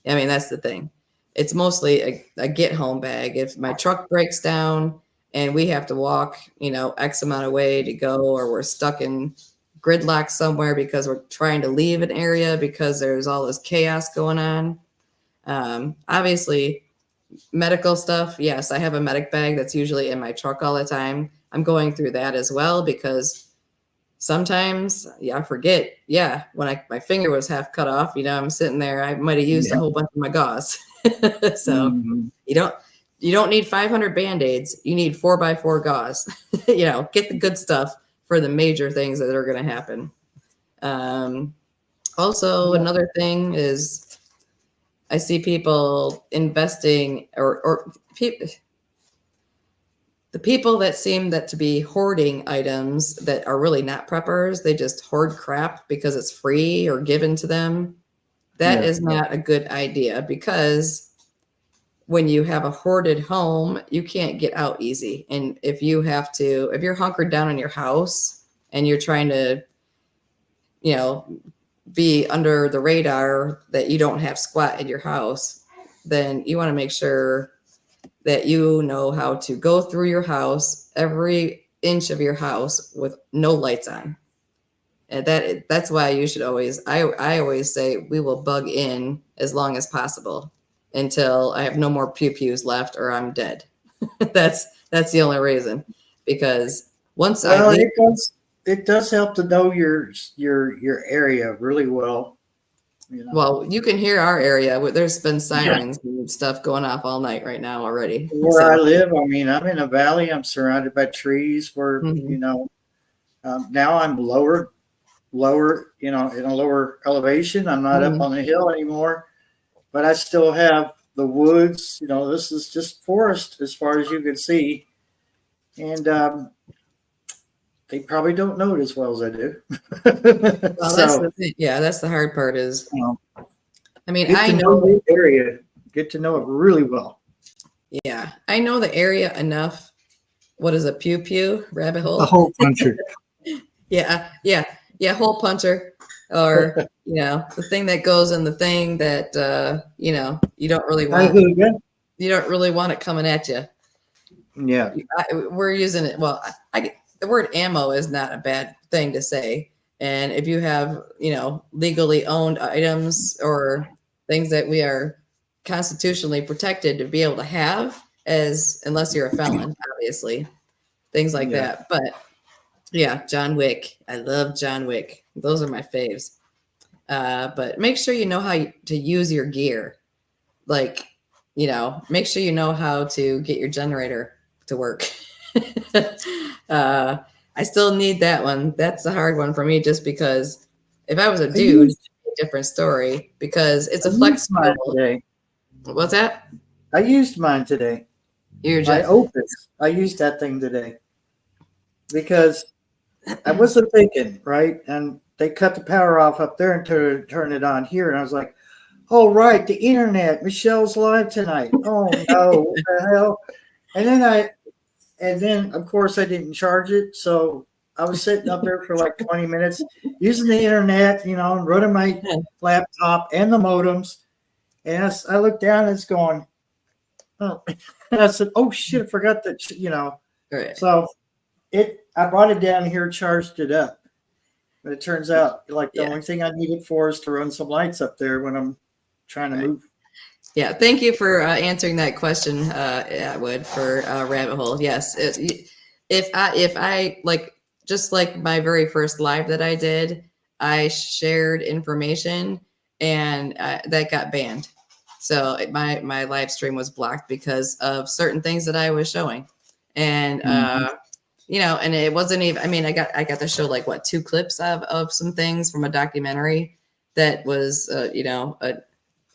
I mean, that's the thing. It's mostly a get home bag. If my truck breaks down and we have to walk, X amount of way to go, or we're stuck in gridlock somewhere because we're trying to leave an area because there's all this chaos going on. Obviously, medical stuff. Yes, I have a medic bag that's usually in my truck all the time. I'm going through that as well because sometimes, I forget. Yeah, when my finger was half cut off, I'm sitting there. I might have used a whole bunch of my gauze. So you don't need 500 Band-Aids. You need 4x4 gauze. Get the good stuff for the major things that are going to happen. Also, another thing is I see people investing or the people that seem to be hoarding items that are really not preppers. They just hoard crap because it's free or given to them. That is not a good idea, because when you have a hoarded home, you can't get out easy. And if you're hunkered down in your house and you're trying to, be under the radar that you don't have squat in your house, then you want to make sure that you know how to go through your house, every inch of your house, with no lights on. And that's why you should I always say we will bug in as long as possible until I have no more pew-pews left or I'm dead. That's the only reason, because once it does help to know your area really well. Well, you can hear our area. There's been sirens and stuff going off all night right now already. Where I live, I mean, I'm in a valley. I'm surrounded by trees. Where now I'm lower, in a lower elevation. I'm not up on the hill anymore, but I still have the woods. This is just forest as far as you can see, and they probably don't know it as well as I do. Well, that's the thing. Yeah, that's the hard part is, I mean, I know the area, get to know it really well. Yeah, I know the area enough. What is a pew-pew? Rabbit hole? A hole puncher. Yeah, hole puncher. Or, the thing that goes in the thing that, you don't really want. You don't really want it coming at you. Yeah. We're using it. Well, the word ammo is not a bad thing to say. And if you have, legally owned items or things that we are constitutionally protected to be able to have, unless you're a felon, obviously, things like that. But yeah, John Wick. I love John Wick. Those are my faves. But make sure you know how to use your gear. Like, make sure you know how to get your generator to work. I still need that one. That's the hard one for me, just because if I was a dude, it's a different story, because it's a flexible. What's that? I used mine today. I used that thing today because I wasn't thinking, right? And they cut the power off up there and turn it on here. And I was like, oh, right, the internet. Michelle's live tonight. Oh, no, what the hell? And then, of course, I didn't charge it. So I was sitting up there for like 20 minutes using the internet, you know, and running my laptop and the modems. And I looked down and it's going, oh. And I said, oh, shit, I forgot that, you know. Right. So I brought it down here, charged it up. But it turns out like the only thing I need it for is to run some lights up there when I'm trying to move. Yeah, thank you for answering that question, Atwood, for Rabbit Hole. Yes, if I like, just like my very first live that I did, I shared information and that got banned. So my live stream was blocked because of certain things that I was showing, and you know, and it wasn't even. I mean, I got to show like what, 2 clips of some things from a documentary that was you know,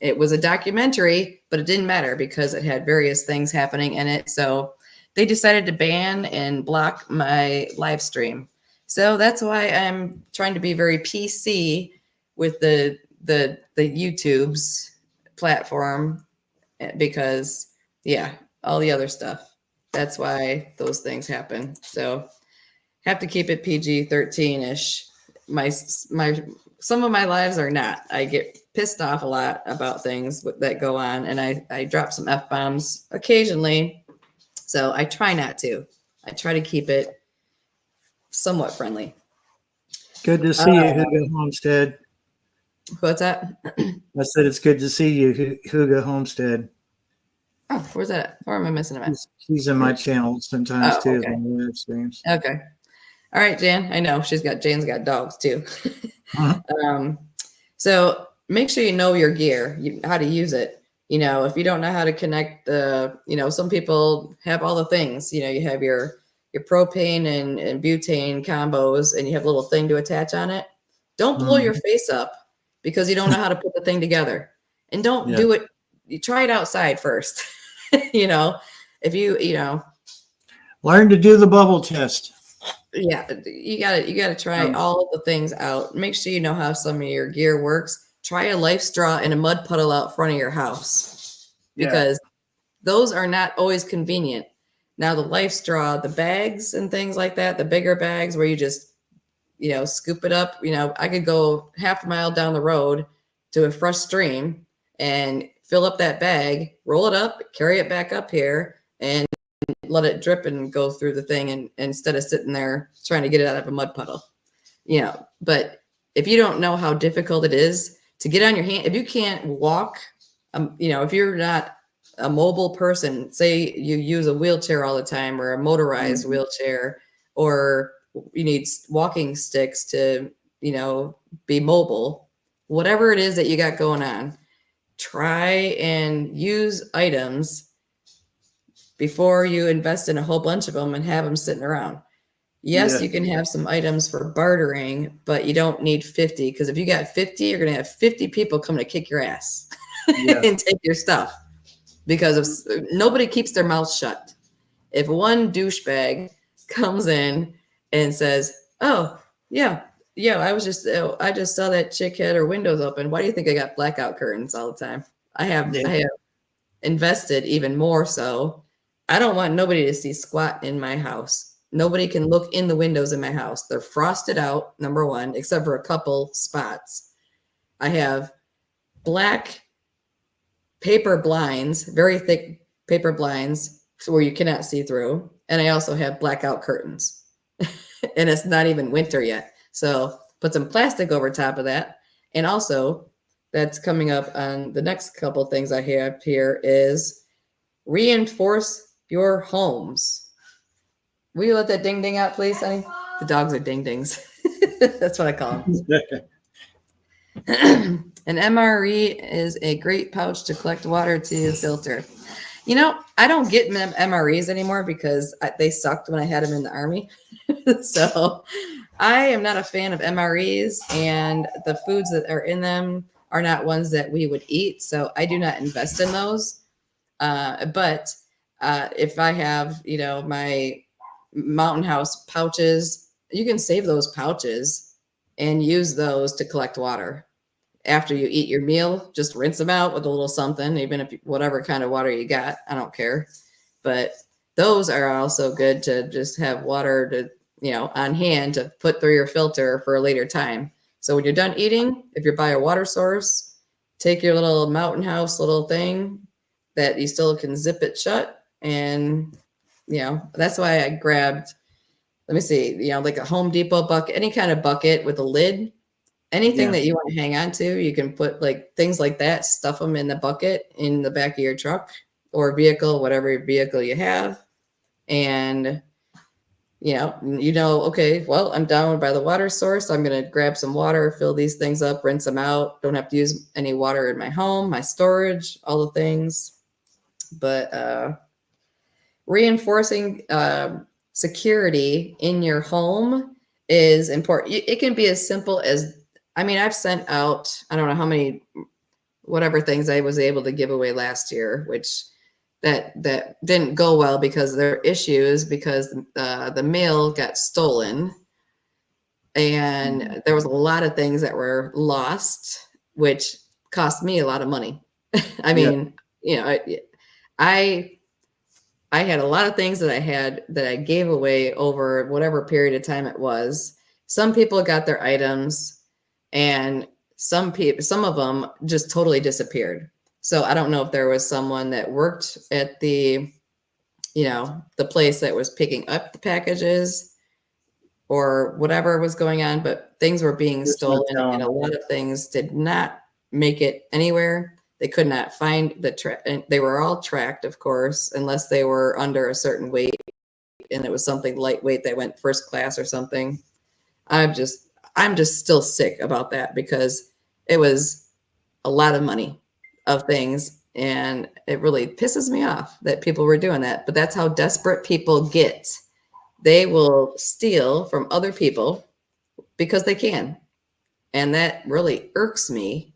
it was a documentary, but it didn't matter because it had various things happening in it. So they decided to ban and block my live stream. So that's why I'm trying to be very PC with the YouTube's platform, because all the other stuff. That's why those things happen. So have to keep it PG-13-ish. Some of my lives are not. I get pissed off a lot about things that go on, and I drop some F-bombs occasionally. So I try not to. I try to keep it somewhat friendly. Good to see you, Hugo Homestead. What's that? I said it's good to see you, Hugo Homestead. Oh, where's that? Where am I missing him at? He's in my channel sometimes too. Okay. On the live streams. Okay. All right, Jan. I know Jan's got dogs too. So make sure you know your gear, how to use it. You know, if you don't know how to connect you know, some people have all the things. You know, you have your propane and butane combos, and you have a little thing to attach on it. Don't blow your face up because you don't know how to put the thing together. And don't do it. You try it outside first. You know, if you know, learn to do the bubble test. Yeah, you gotta try all of the things out. Make sure you know how some of your gear works. Try a life straw in a mud puddle out front of your house, because those are not always convenient. Now the life straw, the bags and things like that, the bigger bags where you just, you know, scoop it up. You know, I could go half a mile down the road to a fresh stream and fill up that bag, roll it up, carry it back up here, and let it drip and go through the thing, and instead of sitting there trying to get it out of a mud puddle, you know. But if you don't know how difficult it is to get on your hand, if you can't walk, you know, if you're not a mobile person, say you use a wheelchair all the time, or a motorized wheelchair, or you need walking sticks to, you know, be mobile, whatever it is that you got going on, try and use items before you invest in a whole bunch of them and have them sitting around. Yes, you can have some items for bartering, but you don't need 50, because if you got 50, you're going to have 50 people coming to kick your ass and take your stuff, because nobody keeps their mouth shut. If one douchebag comes in and says, oh, I just saw that chick had her windows open. Why do you think I got blackout curtains all the time? I have invested even more so. I don't want nobody to see squat in my house. Nobody can look in the windows in my house. They're frosted out, number one, except for a couple spots. I have black paper blinds, very thick paper blinds, where you cannot see through. And I also have blackout curtains. And it's not even winter yet. So put some plastic over top of that. And also, that's coming up on the next couple things I have here is reinforce your homes. Will you let that ding ding out, please, honey? The dogs are ding dings. That's what I call them. An MRE is a great pouch to collect water to filter. You know, I don't get MREs anymore because they sucked when I had them in the Army. So I am not a fan of MREs, and the foods that are in them are not ones that we would eat. So I do not invest in those. But if I have, you know, my Mountain House pouches, you can save those pouches and use those to collect water. After you eat your meal, just rinse them out with a little something, even if whatever kind of water you got, I don't care. But those are also good to just have water to, on hand to put through your filter for a later time. So when you're done eating, if you're by a water source, take your little mountain house little thing that you still can zip it shut. And, that's why I grabbed, let me see, like a Home Depot bucket, any kind of bucket with a lid. Anything that you want to hang on to, you can put like things like that, stuff them in the bucket in the back of your truck or vehicle, whatever vehicle you have. And, okay, well, I'm down by the water source. I'm going to grab some water, fill these things up, rinse them out. Don't have to use any water in my home, my storage, all the things. But reinforcing security in your home is important. It can be as simple as, I've sent out, I don't know how many, whatever things I was able to give away last year, which that didn't go well because there are issues because the mail got stolen and there was a lot of things that were lost, which cost me a lot of money. I had a lot of things that I gave away over whatever period of time it was. Some people got their items and some of them just totally disappeared. So I don't know if there was someone that worked at the place that was picking up the packages or whatever was going on, but things were being stolen and a lot of things did not make it anywhere. They could not find and they were all tracked, of course, unless they were under a certain weight and it was something lightweight that went first class or something. I'm just still sick about that because it was a lot of money of things and it really pisses me off that people were doing that. But that's how desperate people get. They will steal from other people because they can. And that really irks me,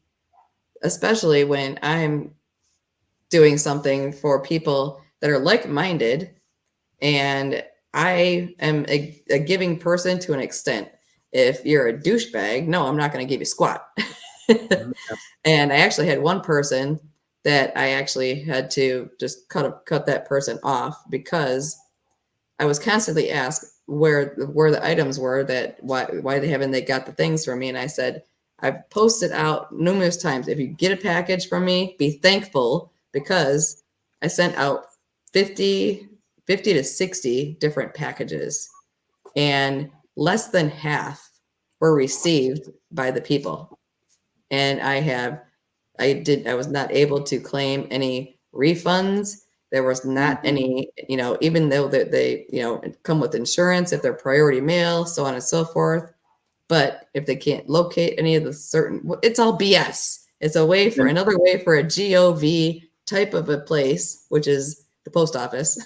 especially when I'm doing something for people that are like-minded and I am a giving person to an extent. If you're a douchebag, no, I'm not going to give you squat. And I actually had one person that I actually had to just cut that person off because I was constantly asked where the items were, that why haven't they got the things from me? And I said, I've posted out numerous times, if you get a package from me, be thankful because I sent out 50 to 60 different packages and less than half were received by the people. And I was not able to claim any refunds. There was not any, even though they come with insurance, if they're priority mail, so on and so forth. But if they can't locate any of the it's all BS. It's another way for a GOV type of a place, which is the post office,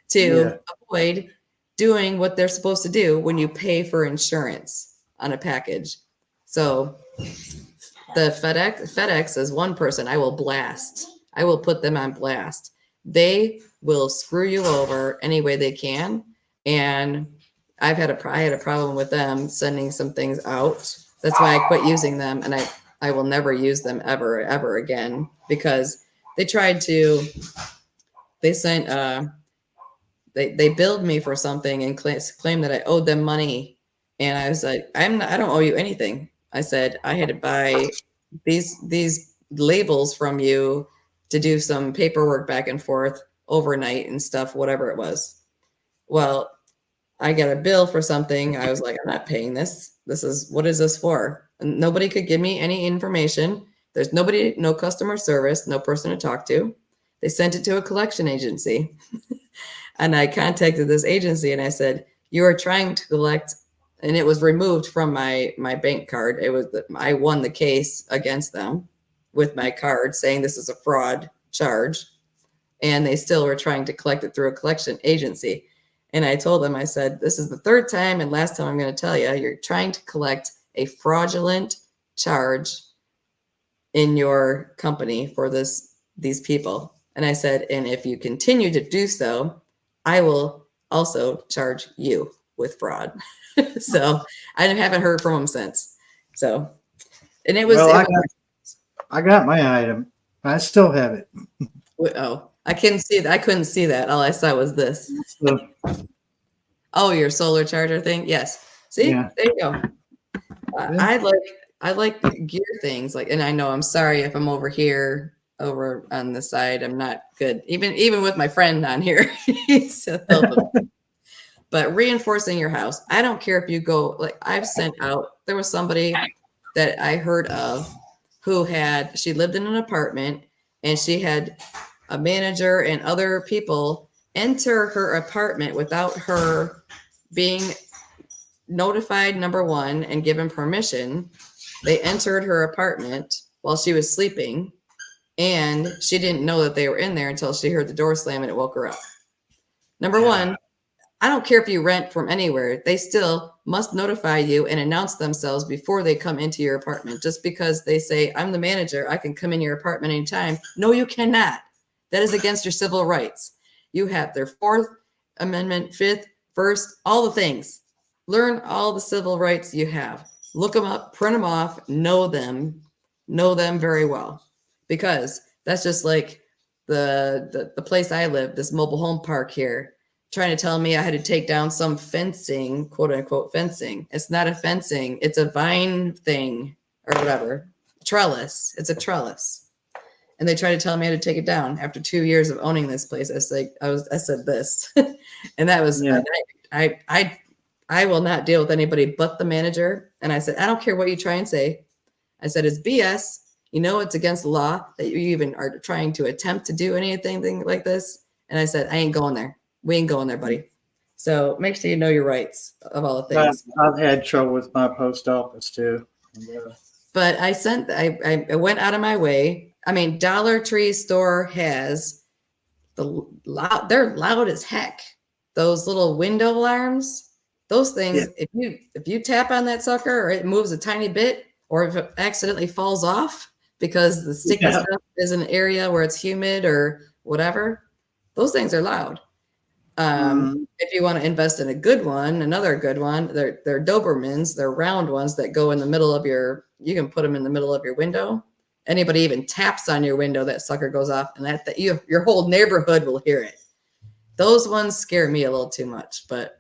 to avoid doing what they're supposed to do when you pay for insurance on a package. So the FedEx is one person I will blast. I will put them on blast. They will screw you over any way they can. And I had a problem with them sending some things out. That's why I quit using them. And I will never use them ever again because they tried to, they sent, they billed me for something and claimed that I owed them money. And I was like, I don't owe you anything. I said, I had to buy these labels from you to do some paperwork back and forth overnight and stuff, whatever it was. Well, I got a bill for something. I was like, I'm not paying this. What is this for? And nobody could give me any information. There's no customer service, no person to talk to. They sent it to a collection agency. And I contacted this agency and I said, you are trying to collect, and it was removed from my bank card. I won the case against them with my card saying this is a fraud charge. And they still were trying to collect it through a collection agency. And I told them, I said, this is the third time and last time I'm going to tell you, you're trying to collect a fraudulent charge in your company for these people. And I said, and if you continue to do so, I will also charge you. with fraud. So I haven't heard from him since. So, and it was, well, I got my item. I still have it. oh, I couldn't see that. I couldn't see that. All I saw was this. So, Oh, your solar charger thing. Yes. See, yeah. there you go. I like gear things like, and I know I'm sorry if I'm over here over on the side. I'm not good. Even with my friend on here, he's helping. But reinforcing your house. I don't care if you go, like I've sent out, there was somebody that I heard of who she lived in an apartment and she had a manager and other people enter her apartment without her being notified, number one, and given permission. They entered her apartment while she was sleeping, and she didn't know that they were in there until she heard the door slam and it woke her up. Number one, I don't care if you rent from anywhere. They still must notify you and announce themselves before they come into your apartment. Just because they say, I'm the manager, I can come in your apartment anytime. No, you cannot. That is against your civil rights. You have their 4th Amendment, 5th, 1st, all the things. Learn all the civil rights you have. Look them up, print them off, know them very well. Because that's just like the place I live, this mobile home park here, trying to tell me I had to take down some fencing, quote unquote fencing. It's not a fencing. It's a vine thing or whatever. Trellis. It's a trellis. And they tried to tell me I had to take it down after 2 years of owning this place. I said this, and that was, I will not deal with anybody but the manager. And I said, I don't care what you try and say. I said, it's BS. You know, it's against the law that you even are trying to attempt to do anything like this. And I said, I ain't going there. We ain't going there, buddy. So make sure you know your rights of all the things. I've had trouble with my post office too. But I went out of my way. I mean, Dollar Tree store has they're loud as heck. Those little window alarms, those things, if you tap on that sucker or it moves a tiny bit, or if it accidentally falls off because the sticky stuff is an area where it's humid or whatever, those things are loud. If you want to invest in a good one, another good one, they're Dobermans. They're round ones that go in the middle of you can put them in the middle of your window. Anybody even taps on your window, that sucker goes off, and your whole neighborhood will hear it. Those ones scare me a little too much, but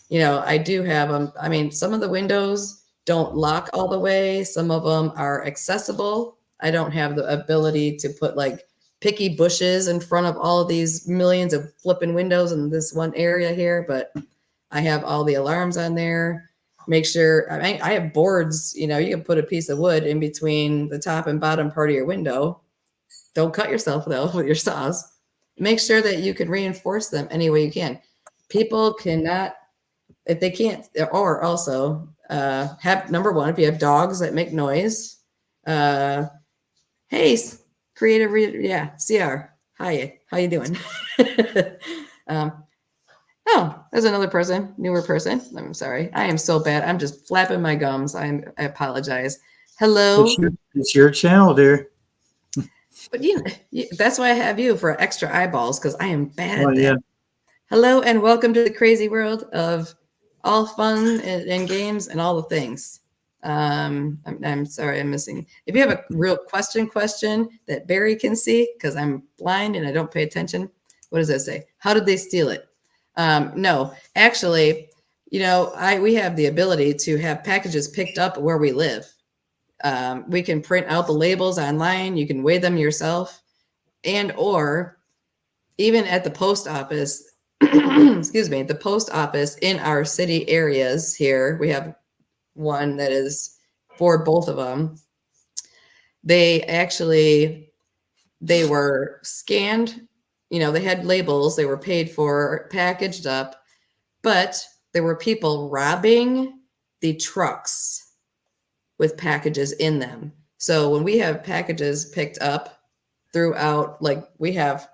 you know, I do have them. I mean, some of the windows don't lock all the way. Some of them are accessible. I don't have the ability to put like picky bushes in front of all of these millions of flipping windows in this one area here, but I have all the alarms on there. Make sure, I have boards, you know, you can put a piece of wood in between the top and bottom part of your window. Don't cut yourself though with your saws. Make sure that you can reinforce them any way you can. People cannot, if they can't, or also have, number one, if you have dogs that make noise, hey, creative, CR. Hi, how you doing? Oh, there's another person, newer person. I'm sorry. I am so bad. I'm just flapping my gums. I apologize. Hello. It's your channel, dear. But that's why I have you for extra eyeballs, because I am bad at that. Yeah. Hello and welcome to the crazy world of all fun and games and all the things. I'm sorry, I'm missing. If you have a real question that Barry can see, because I'm blind and I don't pay attention. What does that say? How did they steal it? No, actually, you know, we have the ability to have packages picked up where we live. We can print out the labels online. You can weigh them yourself, or even at the post office. Excuse me, the post office in our city areas here. We have one that is for both of them. They were scanned, you know, they had labels, they were paid for, packaged up, but there were people robbing the trucks with packages in them. So when we have packages picked up throughout, like we have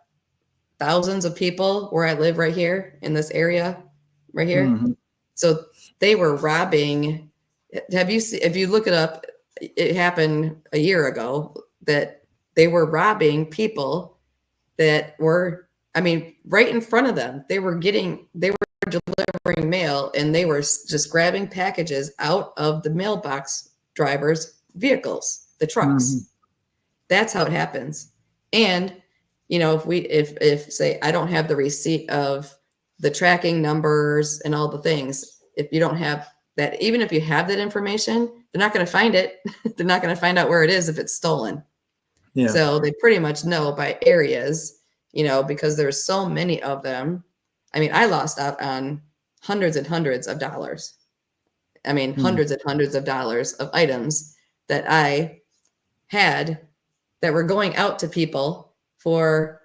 thousands of people where I live right here in this area right here. Mm-hmm. So they were robbing. If you look it up, it happened a year ago that they were robbing people that were, I mean, right in front of them. They were delivering mail, and they were just grabbing packages out of the mailbox drivers' vehicles, the trucks. Mm-hmm. That's how it happens. And, you know, if say I don't have the receipt of the tracking numbers and all the things, if you don't have that, even if you have that information, they're not going to find it. They're not going to find out where it is if it's stolen. Yeah. So they pretty much know by areas, you know, because there's so many of them. I mean, I lost out on hundreds and hundreds of dollars. I mean, hundreds and hundreds of dollars of items that I had that were going out to people for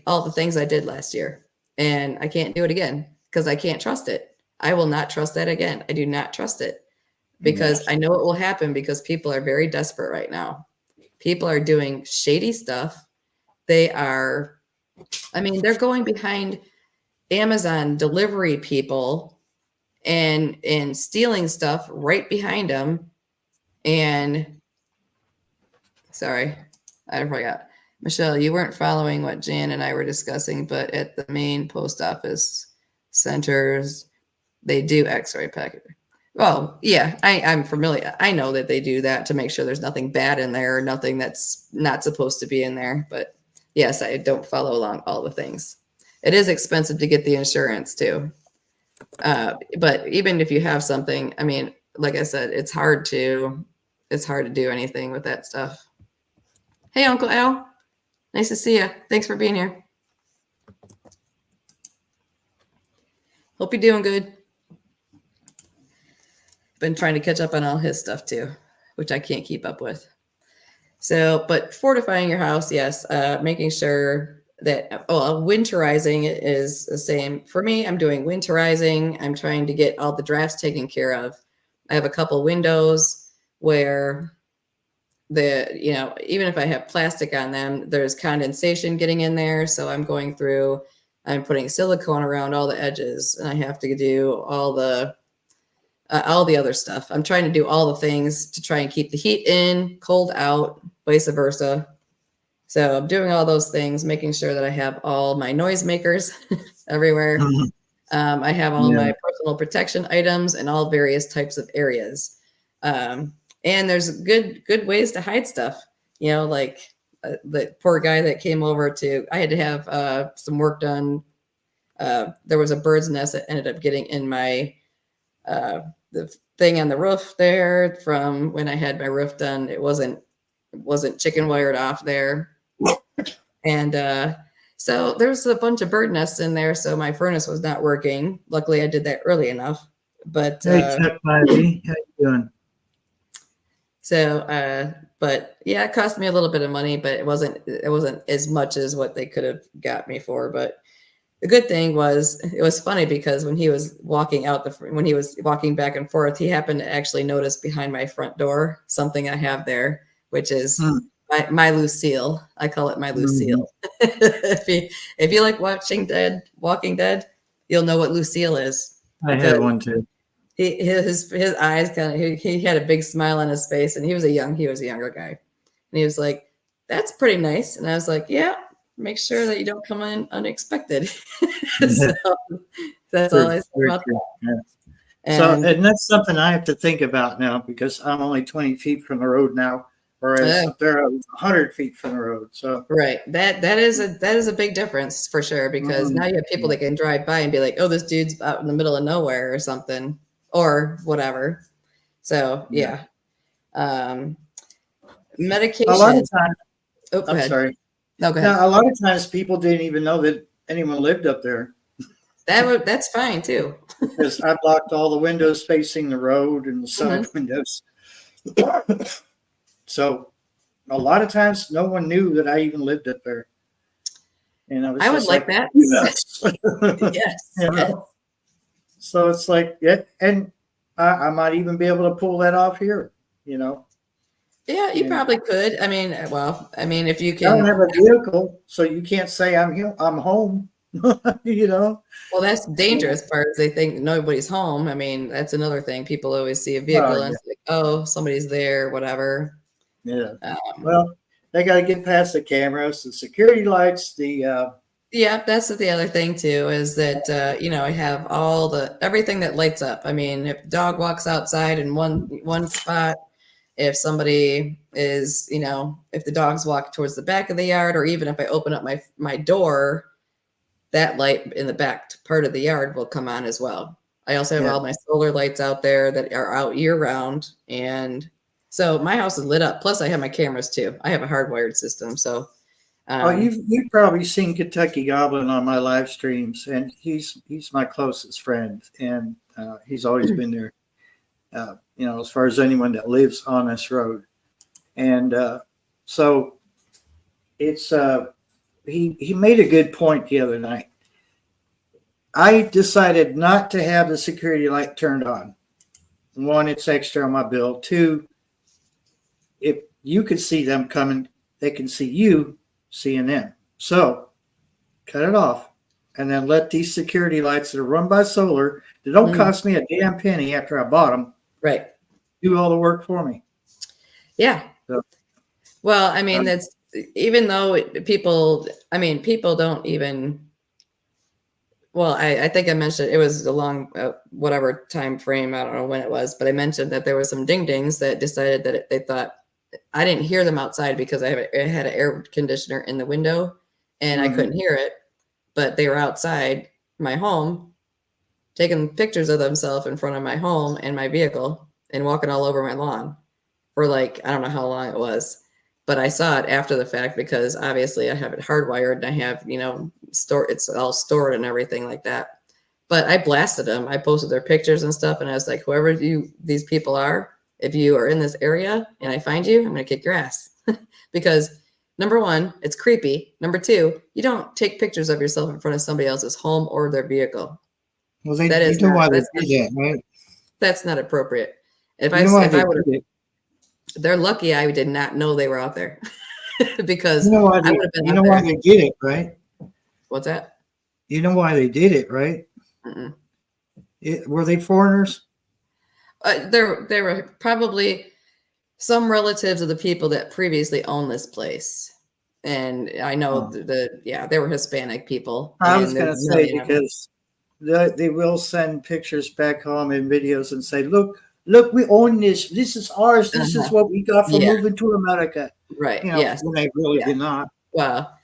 all the things I did last year. And I can't do it again because I can't trust it. I will not trust that again. I do not trust it because I know it will happen because people are very desperate right now. People are doing shady stuff. They're going behind Amazon delivery people and stealing stuff right behind them. And sorry, I forgot. Michelle, you weren't following what Jan and I were discussing, but at the main post office centers, they do x-ray packaging. Well, yeah, I'm familiar. I know that they do that to make sure there's nothing bad in there or nothing that's not supposed to be in there. But yes, I don't follow along all the things. It is expensive to get the insurance too. But even if you have something, I mean, like I said, it's hard to do anything with that stuff. Hey, Uncle Al. Nice to see you. Thanks for being here. Hope you're doing good. Been trying to catch up on all his stuff too, which I can't keep up with. So, but fortifying your house, yes. Making sure that, winterizing is the same. For me, I'm doing winterizing. I'm trying to get all the drafts taken care of. I have a couple windows where even if I have plastic on them, there's condensation getting in there. So I'm putting silicone around all the edges, and I have to do all the other stuff. I'm trying to do all the things to try and keep the heat in, cold out, vice versa. So I'm doing all those things, making sure that I have all my noisemakers everywhere. Mm-hmm. I have all my personal protection items in all various types of areas. And there's good ways to hide stuff, like the poor guy that came over I had to have some work done. There was a bird's nest that ended up getting in my, the thing on the roof there from when I had my roof done. It wasn't chicken wired off there. And so there's a bunch of bird nests in there. So my furnace was not working. Luckily I did that early enough, but hey, Chuck Ivy, how you doing? So, but yeah, it cost me a little bit of money, but it wasn't as much as what they could have got me for. But the good thing was, it was funny because when he was walking back and forth, he happened to actually notice behind my front door something I have there, which is my Lucille. I call it my Lucille. If you like Walking Dead, you'll know what Lucille is. I have one too. His eyes he had a big smile on his face, and he was a younger guy, and he was like, "That's pretty nice." And I was like, "Yeah, make sure that you don't come in unexpected." So that's all I said about that. Yeah. And that's something I have to think about now because I'm only 20 feet from the road now, whereas up there I was 100 feet from the road. So right, that is a big difference for sure, because now you have people that can drive by and be like, "Oh, this dude's out in the middle of nowhere or something." Or whatever. So yeah. Medication. A lot of times. I'm sorry. No, go ahead. Now, a lot of times people didn't even know that anyone lived up there. That's fine too. Because I blocked all the windows facing the road and the side windows. So a lot of times no one knew that I even lived up there. And I would like that. Yes. Yes. So it's like, and I might even be able to pull that off here, Yeah, you probably could. I mean, if you can. I don't have a vehicle, so you can't say I'm here. I'm home. Well, that's dangerous part. They think nobody's home. I mean, that's another thing. People always see a vehicle and it's like, oh, somebody's there, whatever. Yeah. Well, they got to get past the cameras, the security lights, the Yeah, that's the other thing too, is that you know, I have everything that lights up. I mean, if the dog walks outside in one spot, if somebody is, you know, if the dogs walk towards the back of the yard, or even if I open up my door, that light in the back part of the yard will come on as well. I also have Yeah. all my solar lights out there that are out year round, and so my house is lit up. Plus, I have my cameras too. I have a hardwired system, so Oh, um, you've probably seen Kentucky Goblin on my live streams, and he's my closest friend, and he's always been there. You know, as far as anyone that lives on this road, and so it's he made a good point the other night. I decided not to have the security light turned on. One, it's extra on my bill. Two, if you could see them coming, they can see you seeing them. So cut it off, and then let these security lights that are run by solar, that don't cost me a damn penny after I bought them, right. do all the work for me. Yeah. So, Well, I mean, that's even though people, I mean, people don't even, well, I think I mentioned it was a long, whatever time frame, I don't know when it was, but I mentioned that there was some ding dings that decided that they thought, I didn't hear them outside because I had an air conditioner in the window and I couldn't hear it, but they were outside my home taking pictures of themselves in front of my home and my vehicle and walking all over my lawn for like, I don't know how long it was, but I saw it after the fact because obviously I have it hardwired and I have, you know, it's all stored and everything like that. But I blasted them. I posted their pictures and stuff. And I was like, whoever these people are, if you are in this area and I find you, I'm going to kick your ass. Because number one, it's creepy. Number two, you don't take pictures of yourself in front of somebody else's home or their vehicle. well, That you is know not, why they did that, right? that's not appropriate. You know why If they I would have, did it. they're lucky I did not know they were out there You because know why I would have been you out know why there. they did it, right? What's that? You know why they did it, right? Mm-mm. Were they foreigners? There were probably some relatives of the people that previously owned this place. And I know yeah, they were Hispanic people I was and going there's to a say million of them. because they will send pictures back home and videos and say, look, we own this. This is ours. This is Uh-huh. what we got for Yeah, moving to America. right. You know, Yes. when they really Yeah. did not. Well,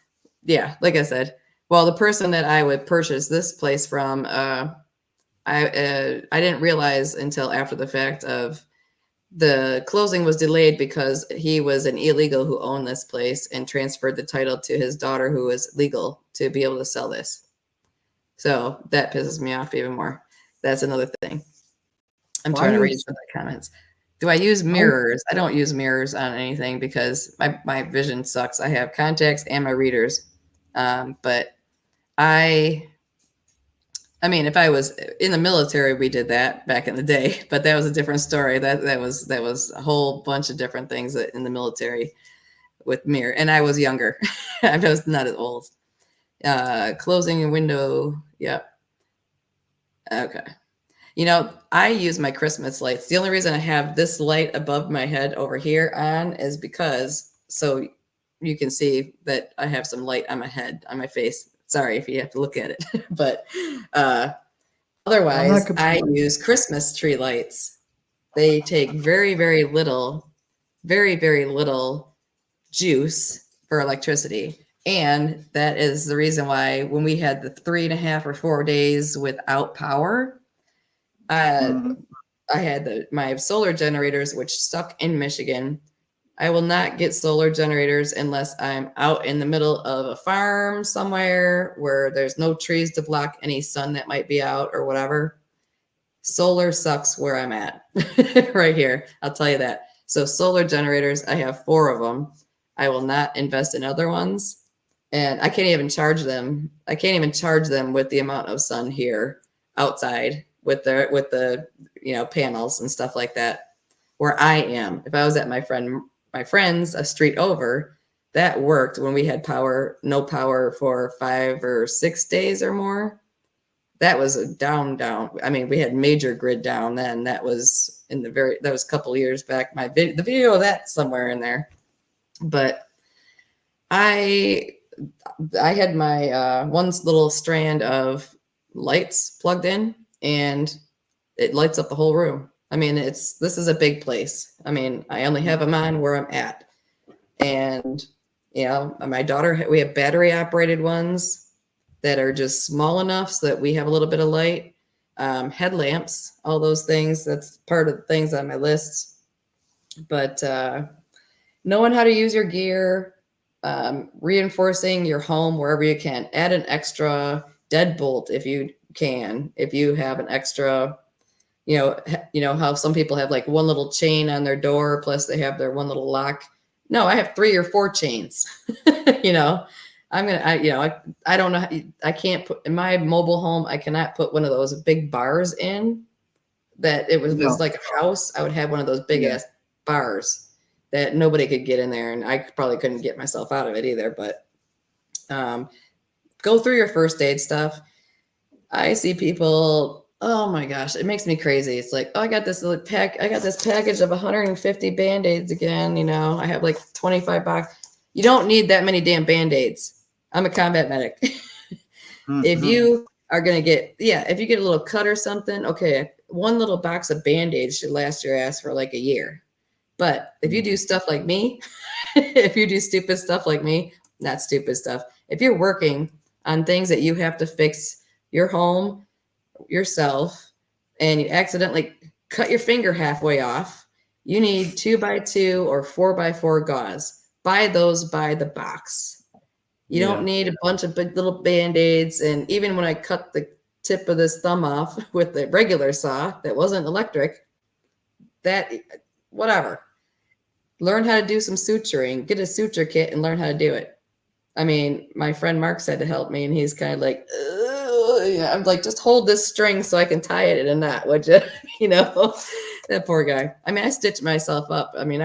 yeah, like I said, well, the person that I would purchase this place from, I didn't realize until after the fact of the closing was delayed because he was an illegal who owned this place and transferred the title to his daughter who was legal to be able to sell this. So that pisses me off even more. That's another thing. I'm Why trying to read use some of the comments. Do I use why, mirrors? I don't use mirrors on anything because my vision sucks. I have contacts and my readers. But I mean, if I was in the military, we did that back in the day, but that was a different story. That was a whole bunch of different things that in the military with mirror, and I was younger. I was not as old. Closing a window. Yep. Okay. You know, I use my Christmas lights. The only reason I have this light above my head over here on is because so you can see that I have some light on my head, on my face. Sorry if you have to look at it, but I'm not otherwise, I complaining. use Christmas tree lights. They take very, very little juice for electricity. And that is the reason why when we had the 3.5 or 4 days without power, Mhm. I had my solar generators, which stuck in Michigan. I will not get solar generators unless I'm out in the middle of a farm somewhere where there's no trees to block any sun that might be out or whatever. Solar sucks where I'm at right here. I'll tell you that. So solar generators, I have 4 of them. I will not invest in other ones. And I can't even charge them. I can't even charge them with the amount of sun here outside with the panels and stuff like that where I am. If I was at my friend's a street over, that worked when we had power, no power for 5 or 6 days or more. That was a down. I mean, we had major grid down then. That was that was a couple of years back. The video of that somewhere in there. But I I had my one little strand of lights plugged in, and it lights up the whole room. I mean, this is a big place. I mean, I only have them on where I'm at. And, you know, my daughter, we have battery operated ones that are just small enough so that we have a little bit of light. Headlamps, all those things. That's part of the things on my list. But knowing how to use your gear, reinforcing your home wherever you can. Add an extra deadbolt if you can. If you have an extra, you know how some people have like one little chain on their door, plus they have their one little lock. No, I have 3 or 4 chains. You know, I don't know. I can't put in my mobile home. I cannot put one of those big bars in. That it was like a house. I would have one of those big ass bars that nobody could get in there, and I probably couldn't get myself out of it either. But go through your first aid stuff. I see people, oh my gosh, it makes me crazy. It's like, oh, I got this package of 150 Band-Aids again. You know, I have like 25 boxes. You don't need that many damn Band-Aids. I'm a combat medic. If you are going to if you get a little cut or something, okay, one little box of Band-Aids should last your ass for like a year. But if you do stuff like me, if you do stupid stuff like me, not stupid stuff, if you're working on things that you have to fix your home yourself and you accidentally cut your finger halfway off, you need 2x2 or 4x4 gauze. Buy those by the box. You don't need a bunch of big little Band-Aids. And even when I cut the tip of this thumb off with the regular saw that wasn't electric, whatever. Learn how to do some suturing, get a suture kit and learn how to do it. I mean, my friend Mark's had to help me, and he's kind of like, I'm like, just hold this string so I can tie it in a knot, would you? You know, that poor guy. I mean, I stitched myself up. I mean,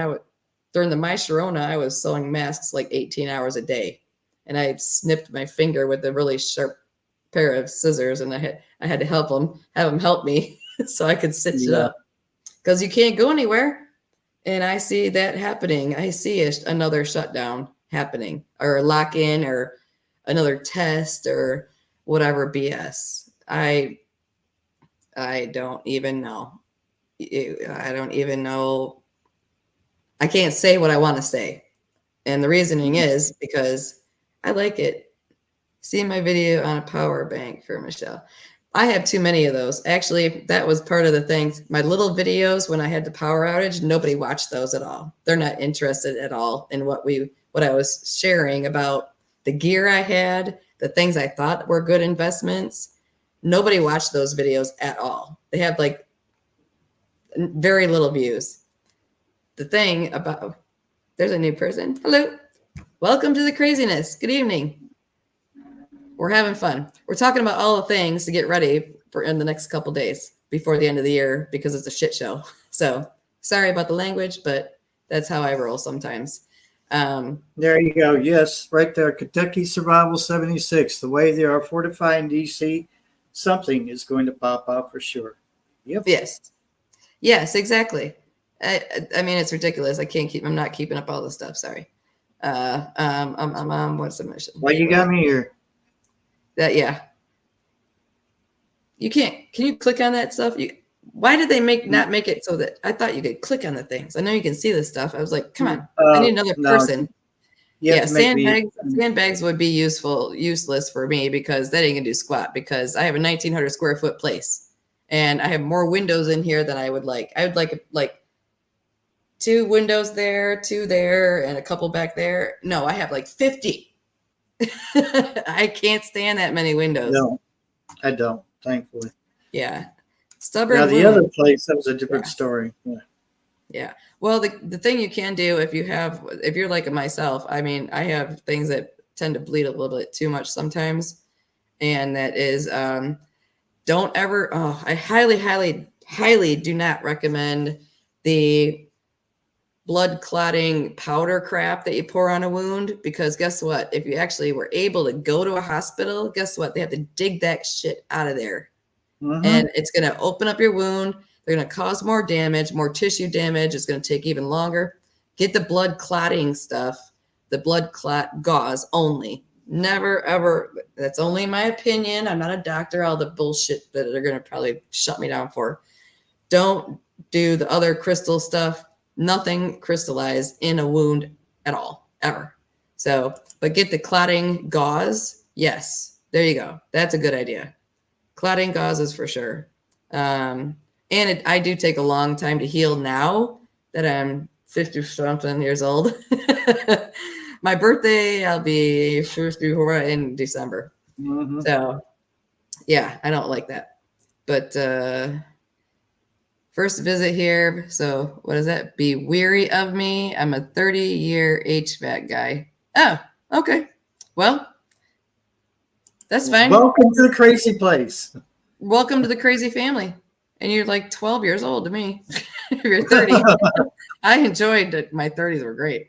during the My Sharona, I was sewing masks like 18 hours a day, and I snipped my finger with a really sharp pair of scissors, and I had to have him help me so I could stitch it up, because you can't go anywhere. And I see that happening. I see another shutdown happening, or a lock-in, or another test, or whatever BS. I don't even know. I don't even know. I can't say what I want to say. And the reasoning is because I like it. See my video on a power bank for Michelle. I have too many of those. Actually, that was part of the thing. My little videos when I had the power outage, nobody watched those at all. They're not interested at all in what I was sharing about the gear I had, the things I thought were good investments. Nobody watched those videos at all. They have like very little views. The thing about, there's a new person. Hello. Welcome to the craziness. Good evening. We're having fun. We're talking about all the things to get ready for in the next couple days before the end of the year, because it's a shit show. So sorry about the language, but that's how I roll sometimes. There you go. Yes, right there. Kentucky Survival 76. The way they are fortifying DC, something is going to pop up for sure. Yep. Yes, exactly. I mean, it's ridiculous. I'm not keeping up all the stuff. Sorry. What's the mission? Well, you got me here. You can't. Can you click on that stuff? Why did they not make it so that I thought you could click on the things? I know you can see this stuff. I was like, come on, I need another person. Sandbags would be useless for me, because that ain't gonna do squat, because I have a 1,900 square foot place and I have more windows in here than I would like. I would like 2 windows there, 2 there, and a couple back there. No, I have like 50. I can't stand that many windows. No, I don't, thankfully. Yeah. Stubborn. Now, the other place, that was a different story. Yeah. Well, the thing you can do if you're like myself, I mean, I have things that tend to bleed a little bit too much sometimes. And that is, don't ever, I highly, highly, highly do not recommend the blood clotting powder crap that you pour on a wound, because guess what? If you actually were able to go to a hospital, guess what? They have to dig that shit out of there. And it's going to open up your wound. They're going to cause more damage, more tissue damage. It's going to take even longer. Get the blood clotting stuff, the blood clot gauze only, Never, ever. That's only my opinion. I'm not a doctor. All the bullshit that they're going to probably shut me down for. Don't do the other crystal stuff. Nothing crystallized in a wound at all, ever. So, but get the clotting gauze. Yes, there you go. That's a good idea. Clotting gauzes for sure. And I do take a long time to heal now that I'm 50 something years old. My birthday, I'll be 54 in December. Mm-hmm. So, yeah, I don't like that. But first visit here. So, what is that? Be weary of me. I'm a 30-year HVAC guy. Oh, okay. Well, that's fine. Welcome to the crazy place. Welcome to the crazy family. And you're like 12 years old to me. You're 30. I enjoyed it. My 30s were great.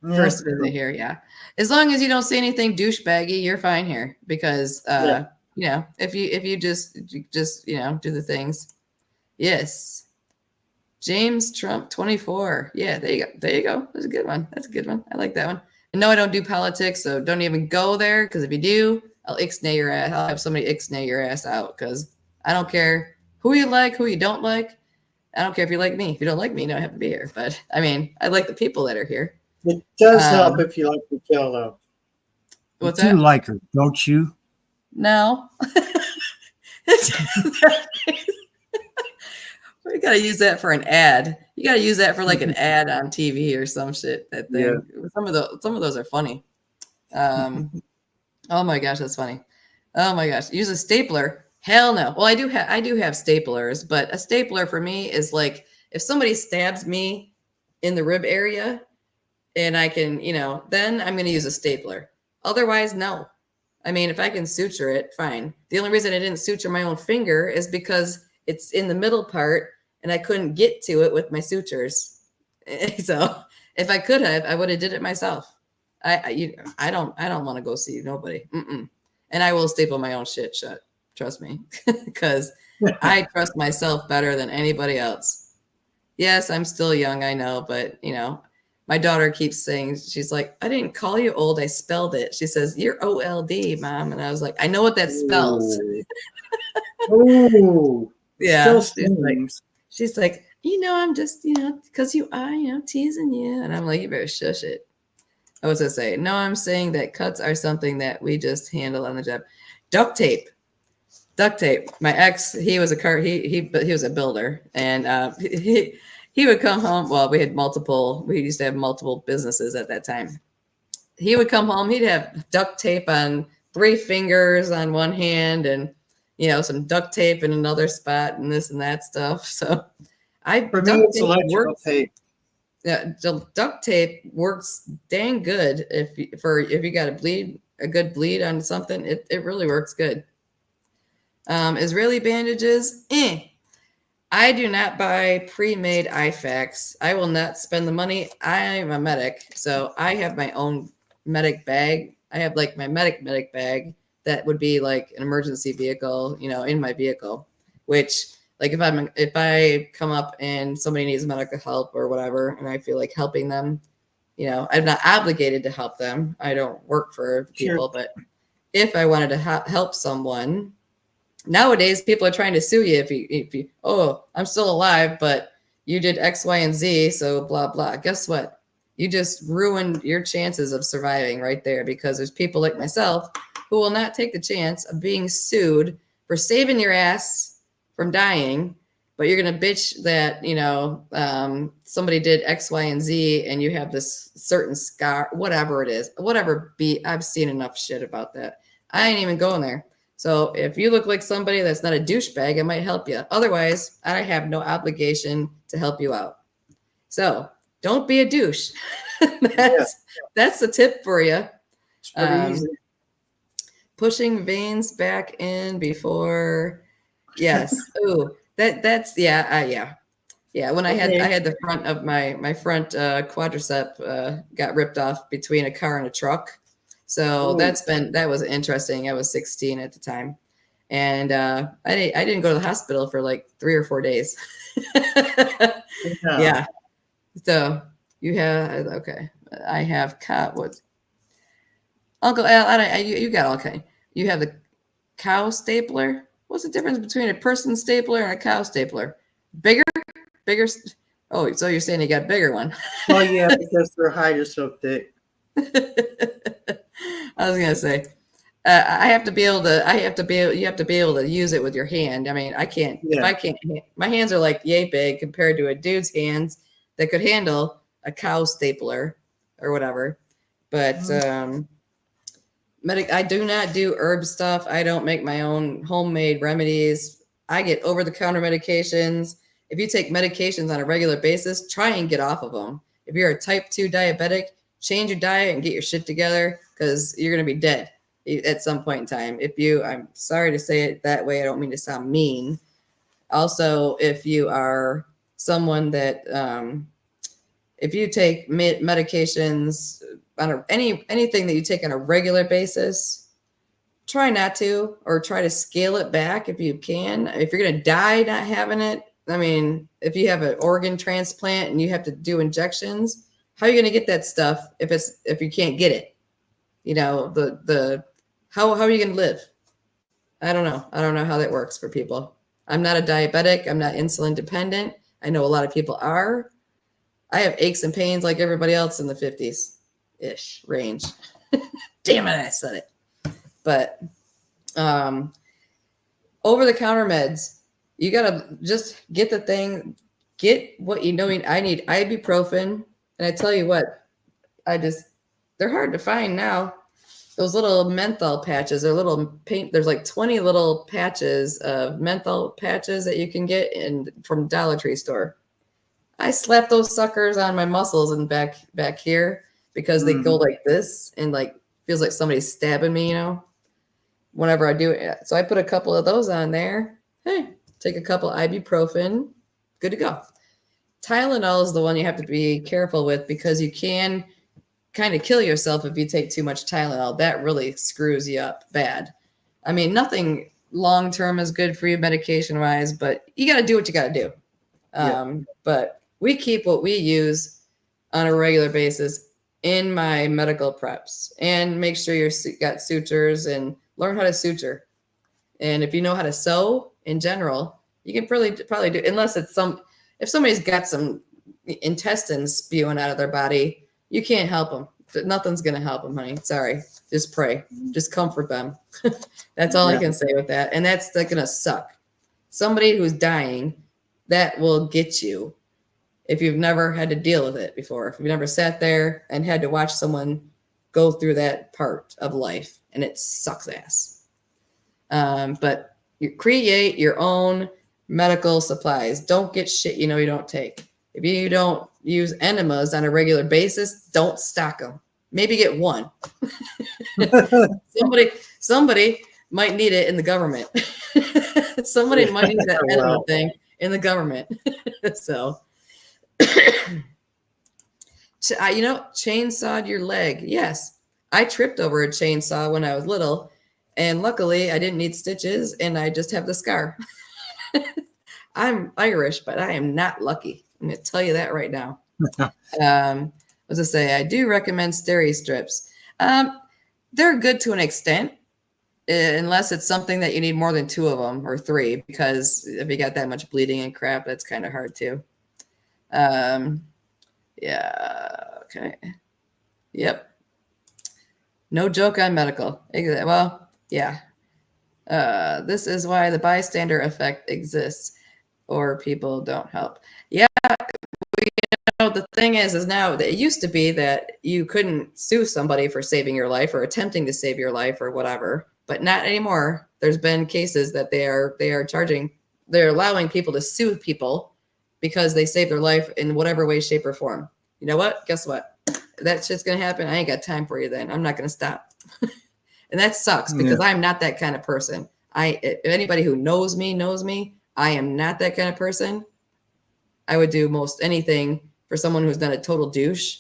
First visit here, yeah. As long as you don't say anything douchebaggy, you're fine here. Because you know, if you just you know, do the things. Yes. James Trump 24. Yeah, there you go. There you go. That's a good one. That's a good one. I like that one. And no, I don't do politics, so don't even go there. Because if you do, I'll ixnay your ass. I'll have somebody ixnay your ass out. Because I don't care who you like, who you don't like. I don't care if you like me. If you don't like me, you don't have to be here. But I mean, I like the people that are here. It does help if you like to kill, though. What's you that? like her, don't you? No. You got to use that for an ad. You got to use that for like an ad on TV or some shit. That thing. Yeah. Some of those are funny. Oh my gosh, that's funny. Oh my gosh, use a stapler. Hell no. Well, I do have staplers, but a stapler for me is like if somebody stabs me in the rib area and I can, you know, then I'm going to use a stapler. Otherwise, no. I mean, if I can suture it, fine. The only reason I didn't suture my own finger is because it's in the middle part and I couldn't get to it with my sutures. So if I could have, I would have did it myself. I don't want to go see nobody. And I will staple my own shit shut. Trust me, because I trust myself better than anybody else. Yes, I'm still young, I know, but you know, my daughter keeps saying, she's like, I didn't call you old, I spelled it. She says, you're OLD, Mom. And I was like, I know what that spells. Oh, yeah. She's like, you know, I'm just, you know, because you are, you know, teasing you. And I'm like, you better shush it. I was going to say, no, I'm saying that cuts are something that we just handle on the job. Duct tape. My ex, he was a builder, and he would come home. Well, we used to have multiple businesses at that time. He would come home, he'd have duct tape on 3 fingers on one hand and, you know, some duct tape in another spot and this and that stuff. So for me, it's electrical tape. Yeah, duct tape works dang good if you got a good bleed on something. It really works good. Israeli bandages. I do not buy pre-made IFAKs. I will not spend the money. I'm a medic, so I have my own medic bag. I have like my medic bag that would be like an emergency vehicle, you know, in my vehicle, which like if I come up and somebody needs medical help or whatever, and I feel like helping them, you know, I'm not obligated to help them. I don't work for people, but if I wanted to help someone, nowadays people are trying to sue you if you, oh, I'm still alive, but you did X, Y, and Z, so blah, blah. Guess what? You just ruined your chances of surviving right there because there's people like myself who will not take the chance of being sued for saving your ass from dying, but you're going to bitch that, you know, somebody did X, Y, and Z and you have this certain scar, whatever it is, I've seen enough shit about that. I ain't even going there. So if you look like somebody that's not a douchebag, it might help you. Otherwise, I have no obligation to help you out. So don't be a douche. That's the tip for you. It's pretty easy. Pushing veins back in before. Yes. Ooh, that's yeah. When I had the front of my front quadricep got ripped off between a car and a truck. So that was interesting. I was 16 at the time, and I didn't go to the hospital for like 3 or 4 days. Yeah. So you have I have caught what Uncle Al, you got all kind. You have the cow stapler. What's the difference between a person stapler and a cow stapler? Bigger? Bigger? Oh, so you're saying you got a bigger one. Well, yeah, because their height is so thick. I was gonna say, I have to be able to. You have to be able to use it with your hand. I mean, I can't. Yeah. If I can't, my hands are like yay big compared to a dude's hands that could handle a cow stapler or whatever. But I do not do herb stuff. I don't make my own homemade remedies. I get over-the-counter medications. If you take medications on a regular basis, try and get off of them. If you're a type 2 diabetic, change your diet and get your shit together because you're going to be dead at some point in time. I'm sorry to say it that way. I don't mean to sound mean. Also, if you are someone that, if you take medications on anything that you take on a regular basis, try not to, or try to scale it back if you can. If you're going to die not having it, I mean, if you have an organ transplant and you have to do injections, how are you going to get that stuff if you can't get it? You know, how are you going to live? I don't know. I don't know how that works for people. I'm not a diabetic. I'm not insulin dependent. I know a lot of people are. I have aches and pains like everybody else in the 50s-ish range. Damn it, I said it. But over-the-counter meds, you got to just get the thing, get what you know. I need ibuprofen. And I tell you what, they're hard to find now. Those little menthol patches, there's like 20 little patches of menthol patches that you can get from Dollar Tree store. I slap those suckers on my muscles and back here because they go like this and like feels like somebody's stabbing me, you know, whenever I do it. So I put a couple of those on there. Hey, take a couple ibuprofen, good to go. Tylenol is the one you have to be careful with because you can kind of kill yourself if you take too much Tylenol. That really screws you up bad. I mean, nothing long-term is good for you medication-wise, but you got to do what you got to do. But we keep what we use on a regular basis in my medical preps and make sure you got sutures and learn how to suture. And if you know how to sew in general, you can probably do, unless if somebody's got some intestines spewing out of their body, you can't help them. Nothing's going to help them, honey. Sorry. Just pray. Just comfort them. That's all I can say with that. And that's going to suck. Somebody who's dying, that will get you if you've never had to deal with it before. If you've never sat there and had to watch someone go through that part of life, and it sucks ass. But you create your own medical supplies. Don't get shit you know you don't take. If you don't use enemas on a regular basis, don't stock them. Maybe get one. Somebody might need it in the government. Somebody might need that enema thing in the government. So, chainsawed your leg. Yes, I tripped over a chainsaw when I was little, and luckily I didn't need stitches, and I just have the scar. I'm Irish, but I am not lucky. I'm going to tell you that right now. As I say, I do recommend steri strips. They're good to an extent, unless it's something that you need more than 2 of them or 3, because if you got that much bleeding and crap, that's kind of hard too. Yeah. Okay. Yep. No joke on medical. Well, yeah. This is why the bystander effect exists, or people don't help. Yeah. The thing is now that it used to be that you couldn't sue somebody for saving your life or attempting to save your life or whatever, but not anymore. There's been cases that they're allowing people to sue people because they saved their life in whatever way, shape, or form. You know what? Guess what? That shit's going to happen. I ain't got time for you then. I'm not going to stop. And that sucks because I'm not that kind of person. If anybody who knows me, I am not that kind of person. I would do most anything for someone who's not a total douche.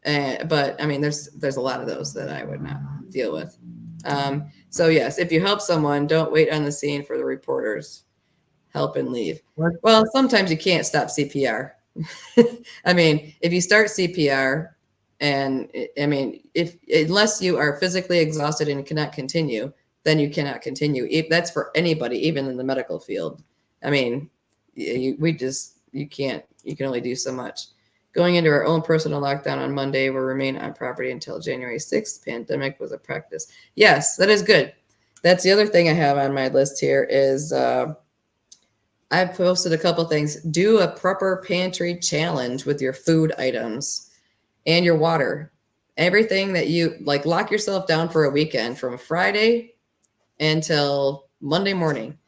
But I mean, there's a lot of those that I would not deal with. So yes, if you help someone, don't wait on the scene for the reporters. Help and leave. What? Well, sometimes you can't stop CPR. I mean, if you start CPR, And I mean, unless you are physically exhausted and cannot continue, then you cannot continue. That's for anybody, even in the medical field. I mean, you can only do so much. Going into our own personal lockdown on Monday, will remain on property until January 6th. Pandemic was a practice. Yes, that is good. That's the other thing I have on my list here is I've posted a couple things. Do a prepper pantry challenge with your food items and your water. Everything that you like, lock yourself down for a weekend from Friday until Monday morning.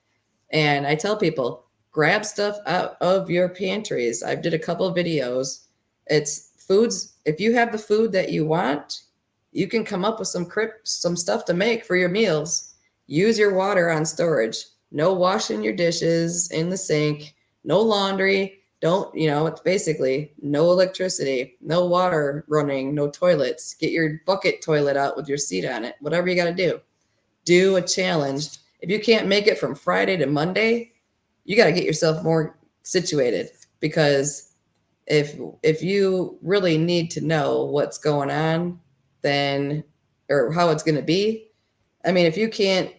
And I tell people, grab stuff out of your pantries. I did a couple of videos. It's foods. If you have the food that you want, you can come up with some stuff to make for your meals. Use your water on storage. No washing your dishes in the sink. No laundry. It's basically no electricity, no water running, no toilets. Get your bucket toilet out with your seat on it. Whatever you got to do. Do a challenge. If you can't make it from Friday to Monday, you got to get yourself more situated, because if you really need to know what's going on, then, or how it's going to be. I mean, if you can't,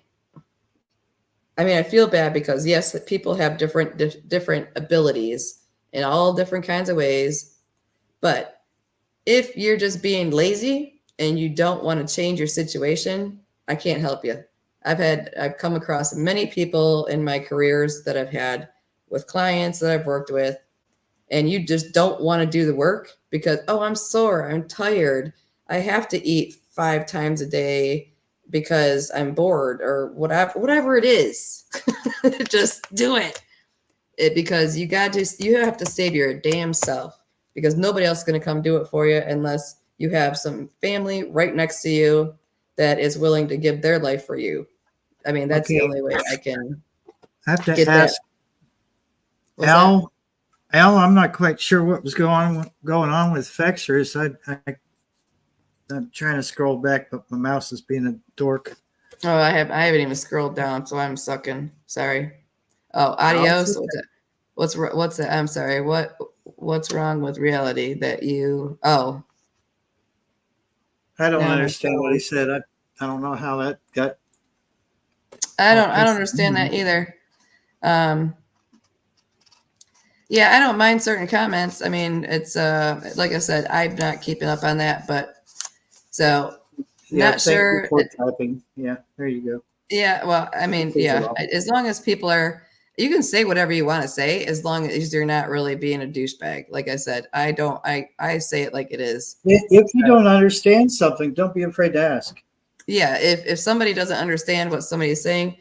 I mean, I feel bad because yes, people have different abilities in all different kinds of ways. But if you're just being lazy and you don't want to change your situation, I can't help you. I've come across many people in my careers that I've had with clients that I've worked with, and you just don't want to do the work because, oh, I'm sore, I'm tired, I have to eat 5 times a day because I'm bored, or whatever it is. Just do it. Because you have to save your damn self, because nobody else is going to come do it for you unless you have some family right next to you that is willing to give their life for you. I mean, that's the only way I have to get ask that. Al. Al, I'm not quite sure what was going on with Fexers. I'm trying to scroll back, but my mouse is being a dork. Oh, I haven't even scrolled down, so I'm sucking. Sorry. Oh, adios. What's that? I'm sorry. What's wrong with reality that you? Oh, I don't understand what he said. I don't know how that got. I don't understand that either. Yeah, I don't mind certain comments. I mean, it's like I said, I'm not keeping up on that, but so not sure. Typing. Yeah, there you go. Yeah, well, I mean, yeah, as long as people are, you can say whatever you want to say, as long as you're not really being a douchebag. Like I said, I say it like it is. If you don't understand something, don't be afraid to ask. Yeah, if somebody doesn't understand what somebody is saying,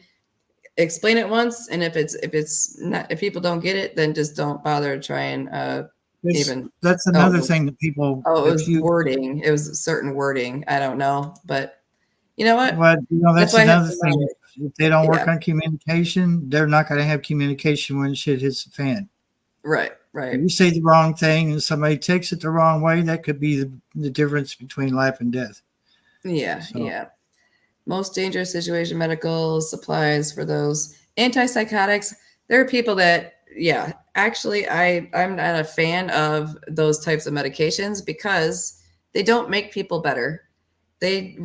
explain it once, and if people don't get it, then just don't bother to try and that's another thing that people. Oh, it was wording. It was a certain wording. I don't know, but you know what? Well, that's another thing. If they don't work on communication, they're not going to have communication when shit hits the fan. Right. If you say the wrong thing and somebody takes it the wrong way, that could be the difference between life and death. Yeah. Most dangerous situation, medical supplies for those antipsychotics. There are people that, actually, I'm not a fan of those types of medications because they don't make people better. They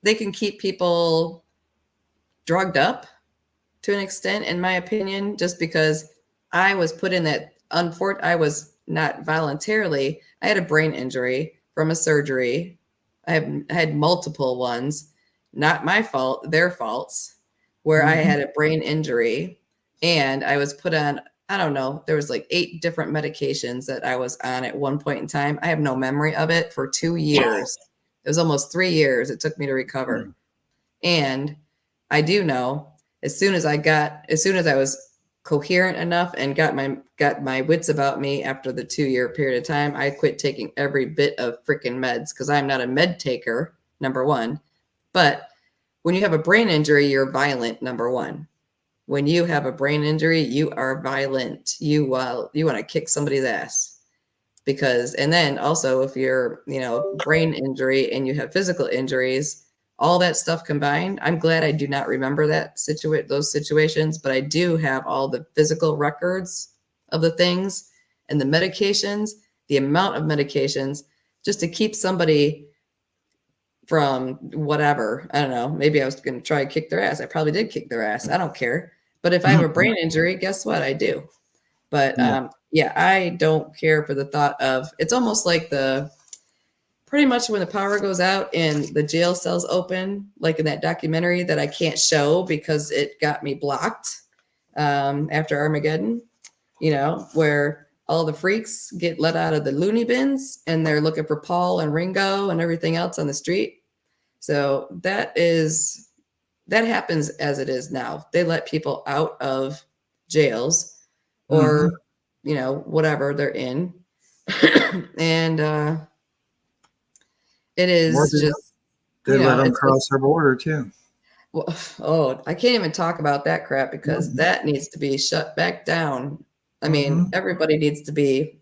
can keep people drugged up to an extent, in my opinion, just because I was put in that I was not voluntarily. I had a brain injury from a surgery. I had multiple ones. Not my fault, their faults, where I had a brain injury and I was put on, I don't know, there was like 8 different medications that I was on at one point in time. I have no memory of it for 2 years. It was almost 3 years it took me to recover. And I do know as soon as I was coherent enough and got my wits about me after the 2-year period of time, I quit taking every bit of freaking meds, because I'm not a med taker, number one. But when you have a brain injury, you're violent, number one. When you have a brain injury, you are violent. You want to kick somebody's ass. And then also if you're, brain injury and you have physical injuries, all that stuff combined, I'm glad I do not remember those situations, but I do have all the physical records of the things and the medications, the amount of medications. just to keep somebody from whatever. I don't know. Maybe I was going to try and kick their ass. I probably did kick their ass. I don't care. But if I have a brain injury, guess what? I do. But yeah, I don't care for the thought of, it's almost like pretty much when the power goes out and the jail cells open, like in that documentary that I can't show because it got me blocked after Armageddon, where all the freaks get let out of the loony bins and they're looking for Paul and Ringo and everything else on the street. So that happens as it is now. They let people out of jails or, whatever they're in. And it is just. They let them cross our border too. Well, I can't even talk about that crap because that needs to be shut back down. I mean, everybody needs to be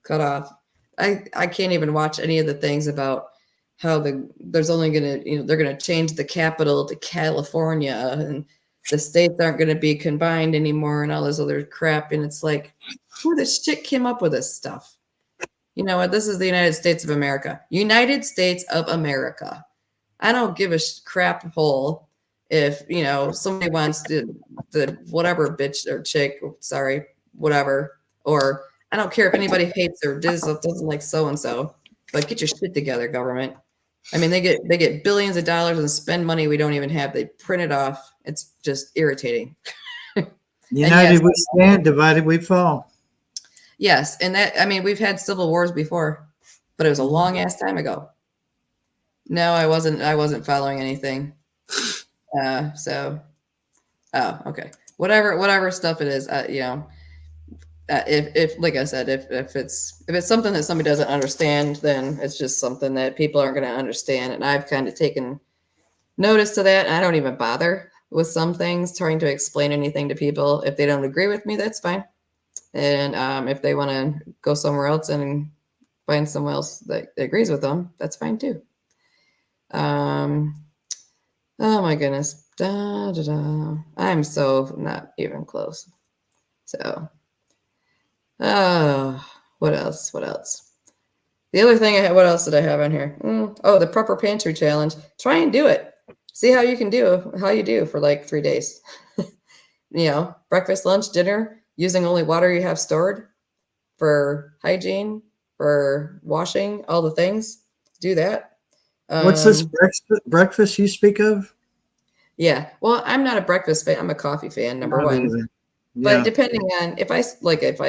cut off. I can't even watch any of the things about how there's only going to, they're going to change the capital to California and the states aren't going to be combined anymore and all this other crap. And it's like, who the shit came up with this stuff? You know what? This is the United States of America. United States of America. I don't give a crap hole if, somebody wants the whatever bitch or chick, sorry, whatever, or I don't care if anybody hates or doesn't like so-and-so, but get your shit together, government. I mean, they get billions of dollars and spend money we don't even have. They print it off. It's just irritating. United we stand, divided we fall. Yes, and we've had civil wars before, but it was a long ass time ago. No, I wasn't following anything. Okay. Whatever stuff it is, if like I said, if it's something that somebody doesn't understand, then it's just something that people aren't going to understand. And I've kind of taken notice to that. And I don't even bother with some things trying to explain anything to people. If they don't agree with me, that's fine. And if they want to go somewhere else and find someone else that agrees with them, that's fine too. Oh my goodness. I'm so not even close. So, what else? The other thing what else did I have on here? The Prepper Pantry Challenge. Try and do it. See how you do for like 3 days. Breakfast, lunch, dinner, using only water you have stored for hygiene, for washing, all the things. Do that. What's this breakfast you speak of? Yeah. Well, I'm not a breakfast fan. I'm a coffee fan, number one. Yeah. But depending on if I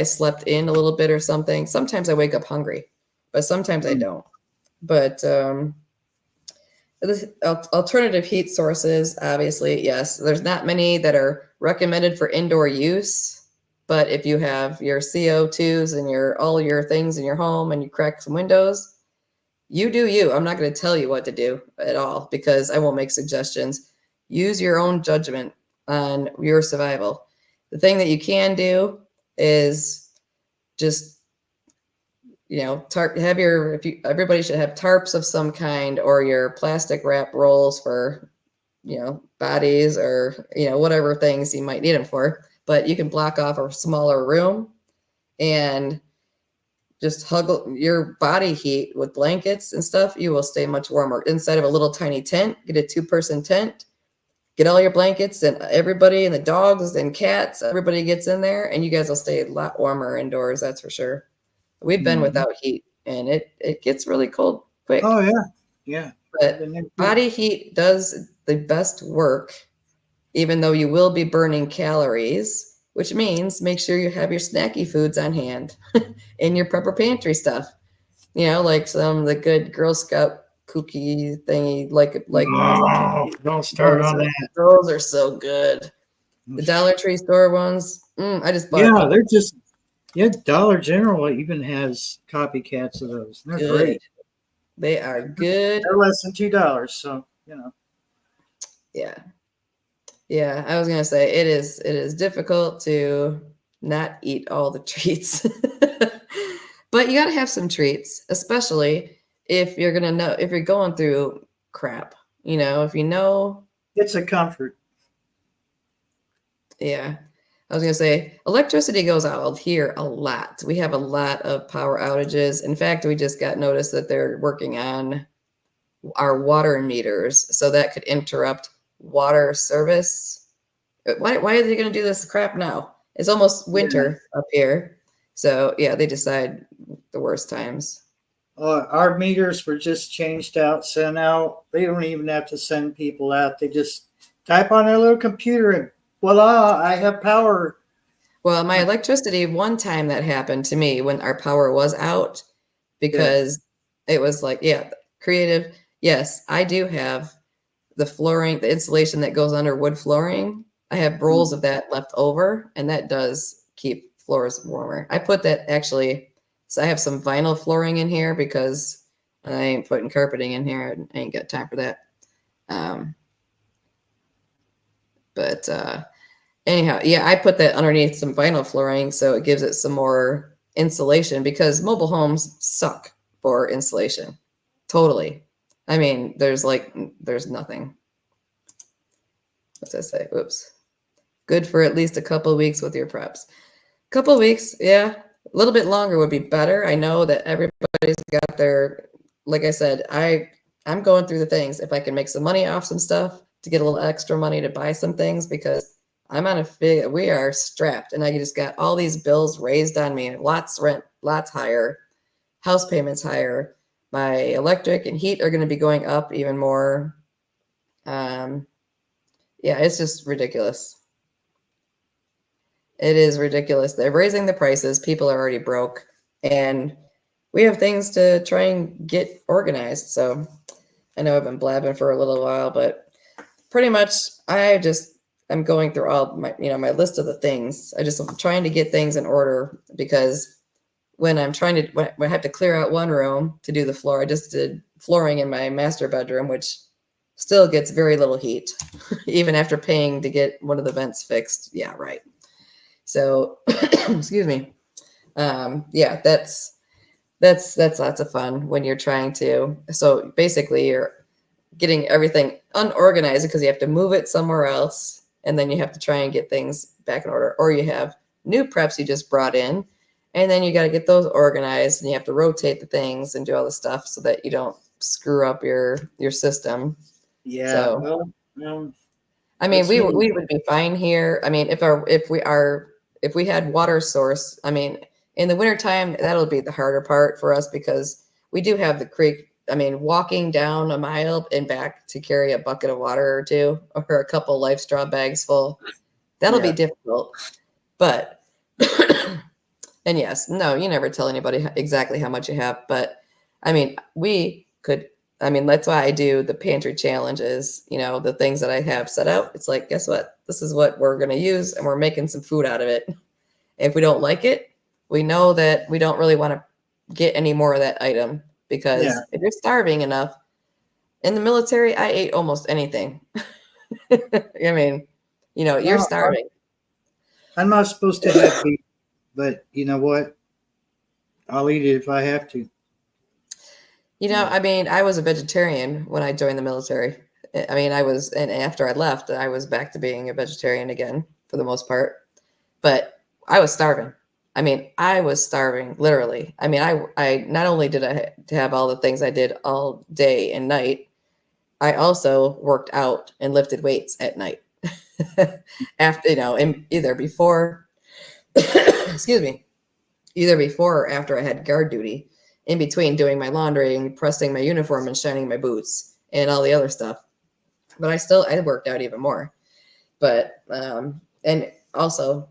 slept in a little bit or something, sometimes I wake up hungry, but sometimes I don't. But alternative heat sources, obviously, yes. There's not many that are recommended for indoor use. But if you have your CO2s and all your things in your home and you crack some windows, you do you. I'm not going to tell you what to do at all because I won't make suggestions. Use your own judgment on your survival. The thing that you can do is just, everybody should have tarps of some kind or your plastic wrap rolls for, bodies or, whatever things you might need them for. But you can block off a smaller room and just hug your body heat with blankets and stuff. You will stay much warmer. Inside of a little tiny tent, get a 2-person tent, get all your blankets and everybody and the dogs and cats, everybody gets in there and you guys will stay a lot warmer indoors. That's for sure. We've been without heat and it gets really cold quick. Oh yeah. Yeah. But body heat does the best work, even though you will be burning calories, which means make sure you have your snacky foods on hand in your Prepper Pantry stuff. Like some of the good Girl Scout cookie thingy, like. Oh, don't start on that. Those are so good. The Dollar Tree store ones. I just bought. Yeah, they're just. Yeah, Dollar General even has copycats of those. They're good. Great. They are good. They're less than $2, so Yeah. Yeah, I was gonna say it is difficult to not eat all the treats, but you gotta have some treats, especially if you're going through crap. If it's a comfort. Yeah, I was going to say electricity goes out here a lot. We have a lot of power outages. In fact, we just got notice that they're working on our water meters, so that could interrupt water service. Why are they going to do this crap now? It's almost winter up here. So yeah, they decide the worst times. Our meters were just changed out, so now they don't even have to send people out. They just type on their little computer and voila, I have power. Well, my electricity, one time that happened to me when our power was out, because it was like, yeah, creative. Yes, I do have the flooring, the insulation that goes under wood flooring. I have rolls of that left over, and that does keep floors warmer. I put that actually, so I have some vinyl flooring in here because I ain't putting carpeting in here. I ain't got time for that. But anyhow, yeah, I put that underneath some vinyl flooring so it gives it some more insulation, because mobile homes suck for insulation. Totally. I mean, there's nothing. What's that say? Oops. Good for at least a couple of weeks with your preps. Couple of weeks, yeah. A little bit longer would be better. I know that everybody's got their, like I said, I'm going through the things. If I can make some money off some stuff to get a little extra money to buy some things, because I'm on we are strapped, and I just got all these bills raised on me. Lots rent, lots higher, house payments higher. My electric and heat are going to be going up even more. Yeah, it's just ridiculous. It is ridiculous. They're raising the prices. People are already broke, and we have things to try and get organized. So I know I've been blabbing for a little while, but pretty much I'm going through all my, my list of the things. I'm trying to get things in order, because when I have to clear out one room to do the floor, I just did flooring in my master bedroom, which still gets very little heat, even after paying to get one of the vents fixed. Yeah, right. So, excuse me. Yeah, that's lots of fun when you're trying to. So basically, you're getting everything unorganized because you have to move it somewhere else, and then you have to try and get things back in order. Or you have new preps you just brought in, and then you got to get those organized, and you have to rotate the things and do all the stuff so that you don't screw up your system. Yeah. So, well, I mean, we would be fine here. I mean, if we had water source, I mean, in the wintertime, that'll be the harder part for us, because we do have the creek. I mean, walking down a mile and back to carry a bucket of water or two, or a couple life straw bags full, that'll be difficult. But, and yes, no, you never tell anybody exactly how much you have. But I mean, that's why I do the pantry challenges, the things that I have set out. It's like, guess what? This is what we're going to use, and we're making some food out of it. If we don't like it, we know that we don't really want to get any more of that item, because if you're starving enough, in the military, I ate almost anything. I mean, you're starving. I'm not supposed to have beef, but you know what? I'll eat it if I have to. I mean, I was a vegetarian when I joined the military. I mean, and after I left, I was back to being a vegetarian again for the most part. But I was starving. I mean, I was starving, literally. I mean, I not only did I have all the things I did all day and night, I also worked out and lifted weights at night. After, either before, excuse me, either before or after I had guard duty, in between doing my laundry and pressing my uniform and shining my boots and all the other stuff. But I worked out even more. But, and also,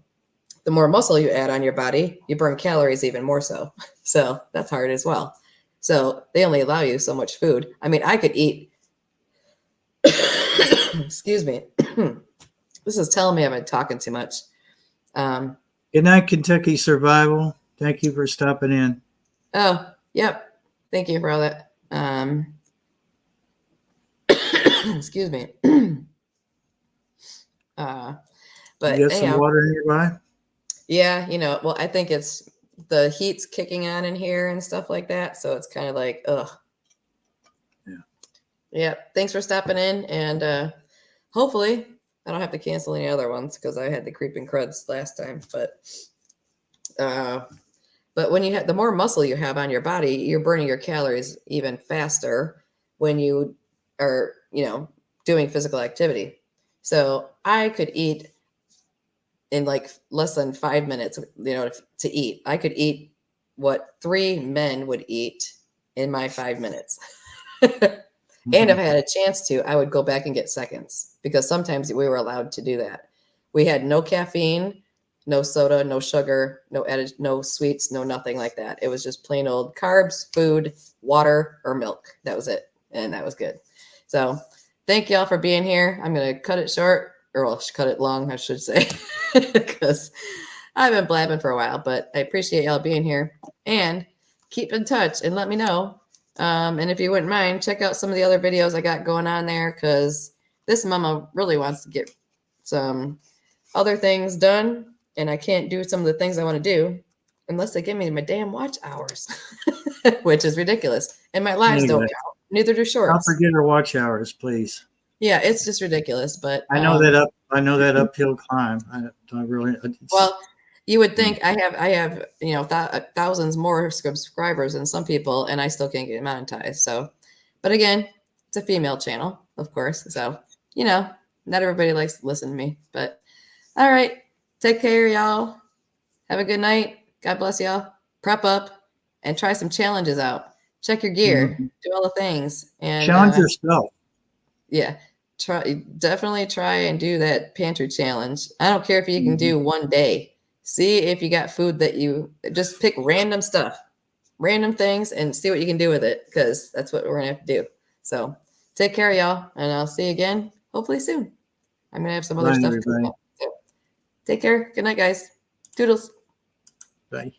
the more muscle you add on your body, you burn calories even more so. So that's hard as well. So they only allow you so much food. I mean, I could eat, excuse me. This is telling me I've been talking too much. Good night, Kentucky Survival. Thank you for stopping in. Oh, yep. Thank you for all that. Excuse me. But you got some water nearby? Yeah, well, I think it's the heat's kicking on in here and stuff like that. So it's kind of like, ugh. Yeah. Thanks for stopping in, and hopefully I don't have to cancel any other ones because I had the creeping creds last time. But when you have the more muscle you have on your body, you're burning your calories even faster when you are, doing physical activity. So I could eat in like less than 5 minutes, to eat. I could eat what 3 men would eat in my 5 minutes. And if I had a chance to, I would go back and get seconds because sometimes we were allowed to do that. We had no caffeine, no soda, no sugar, no sweets, no nothing like that. It was just plain old carbs, food, water, or milk. That was it. And that was good. So thank y'all for being here. I'm going to cut it short, or well, cut it long, I should say, because I've been blabbing for a while, but I appreciate y'all being here and keep in touch and let me know. And if you wouldn't mind, check out some of the other videos I got going on there because this mama really wants to get some other things done. And I can't do some of the things I want to do unless they give me my damn watch hours, which is ridiculous. And my lives don't count. Neither do shorts. Don't forget our watch hours, please. Yeah, it's just ridiculous. But I know that uphill climb. Well, you would think I have thousands more subscribers than some people, and I still can't get monetized. So, but again, it's a female channel, of course. So, not everybody likes to listen to me. But all right, take care, y'all. Have a good night. God bless y'all. Prep up and try some challenges out. Check your gear. Do all the things and challenge yourself. Yeah. Definitely try and do that pantry challenge. I don't care if you can do one day. See if you got food that you just pick random stuff, random things, and see what you can do with it because that's what we're going to have to do. So take care, y'all, and I'll see you again hopefully soon. I'm going to have some other stuff coming up. So take care. Good night, guys. Toodles. Bye.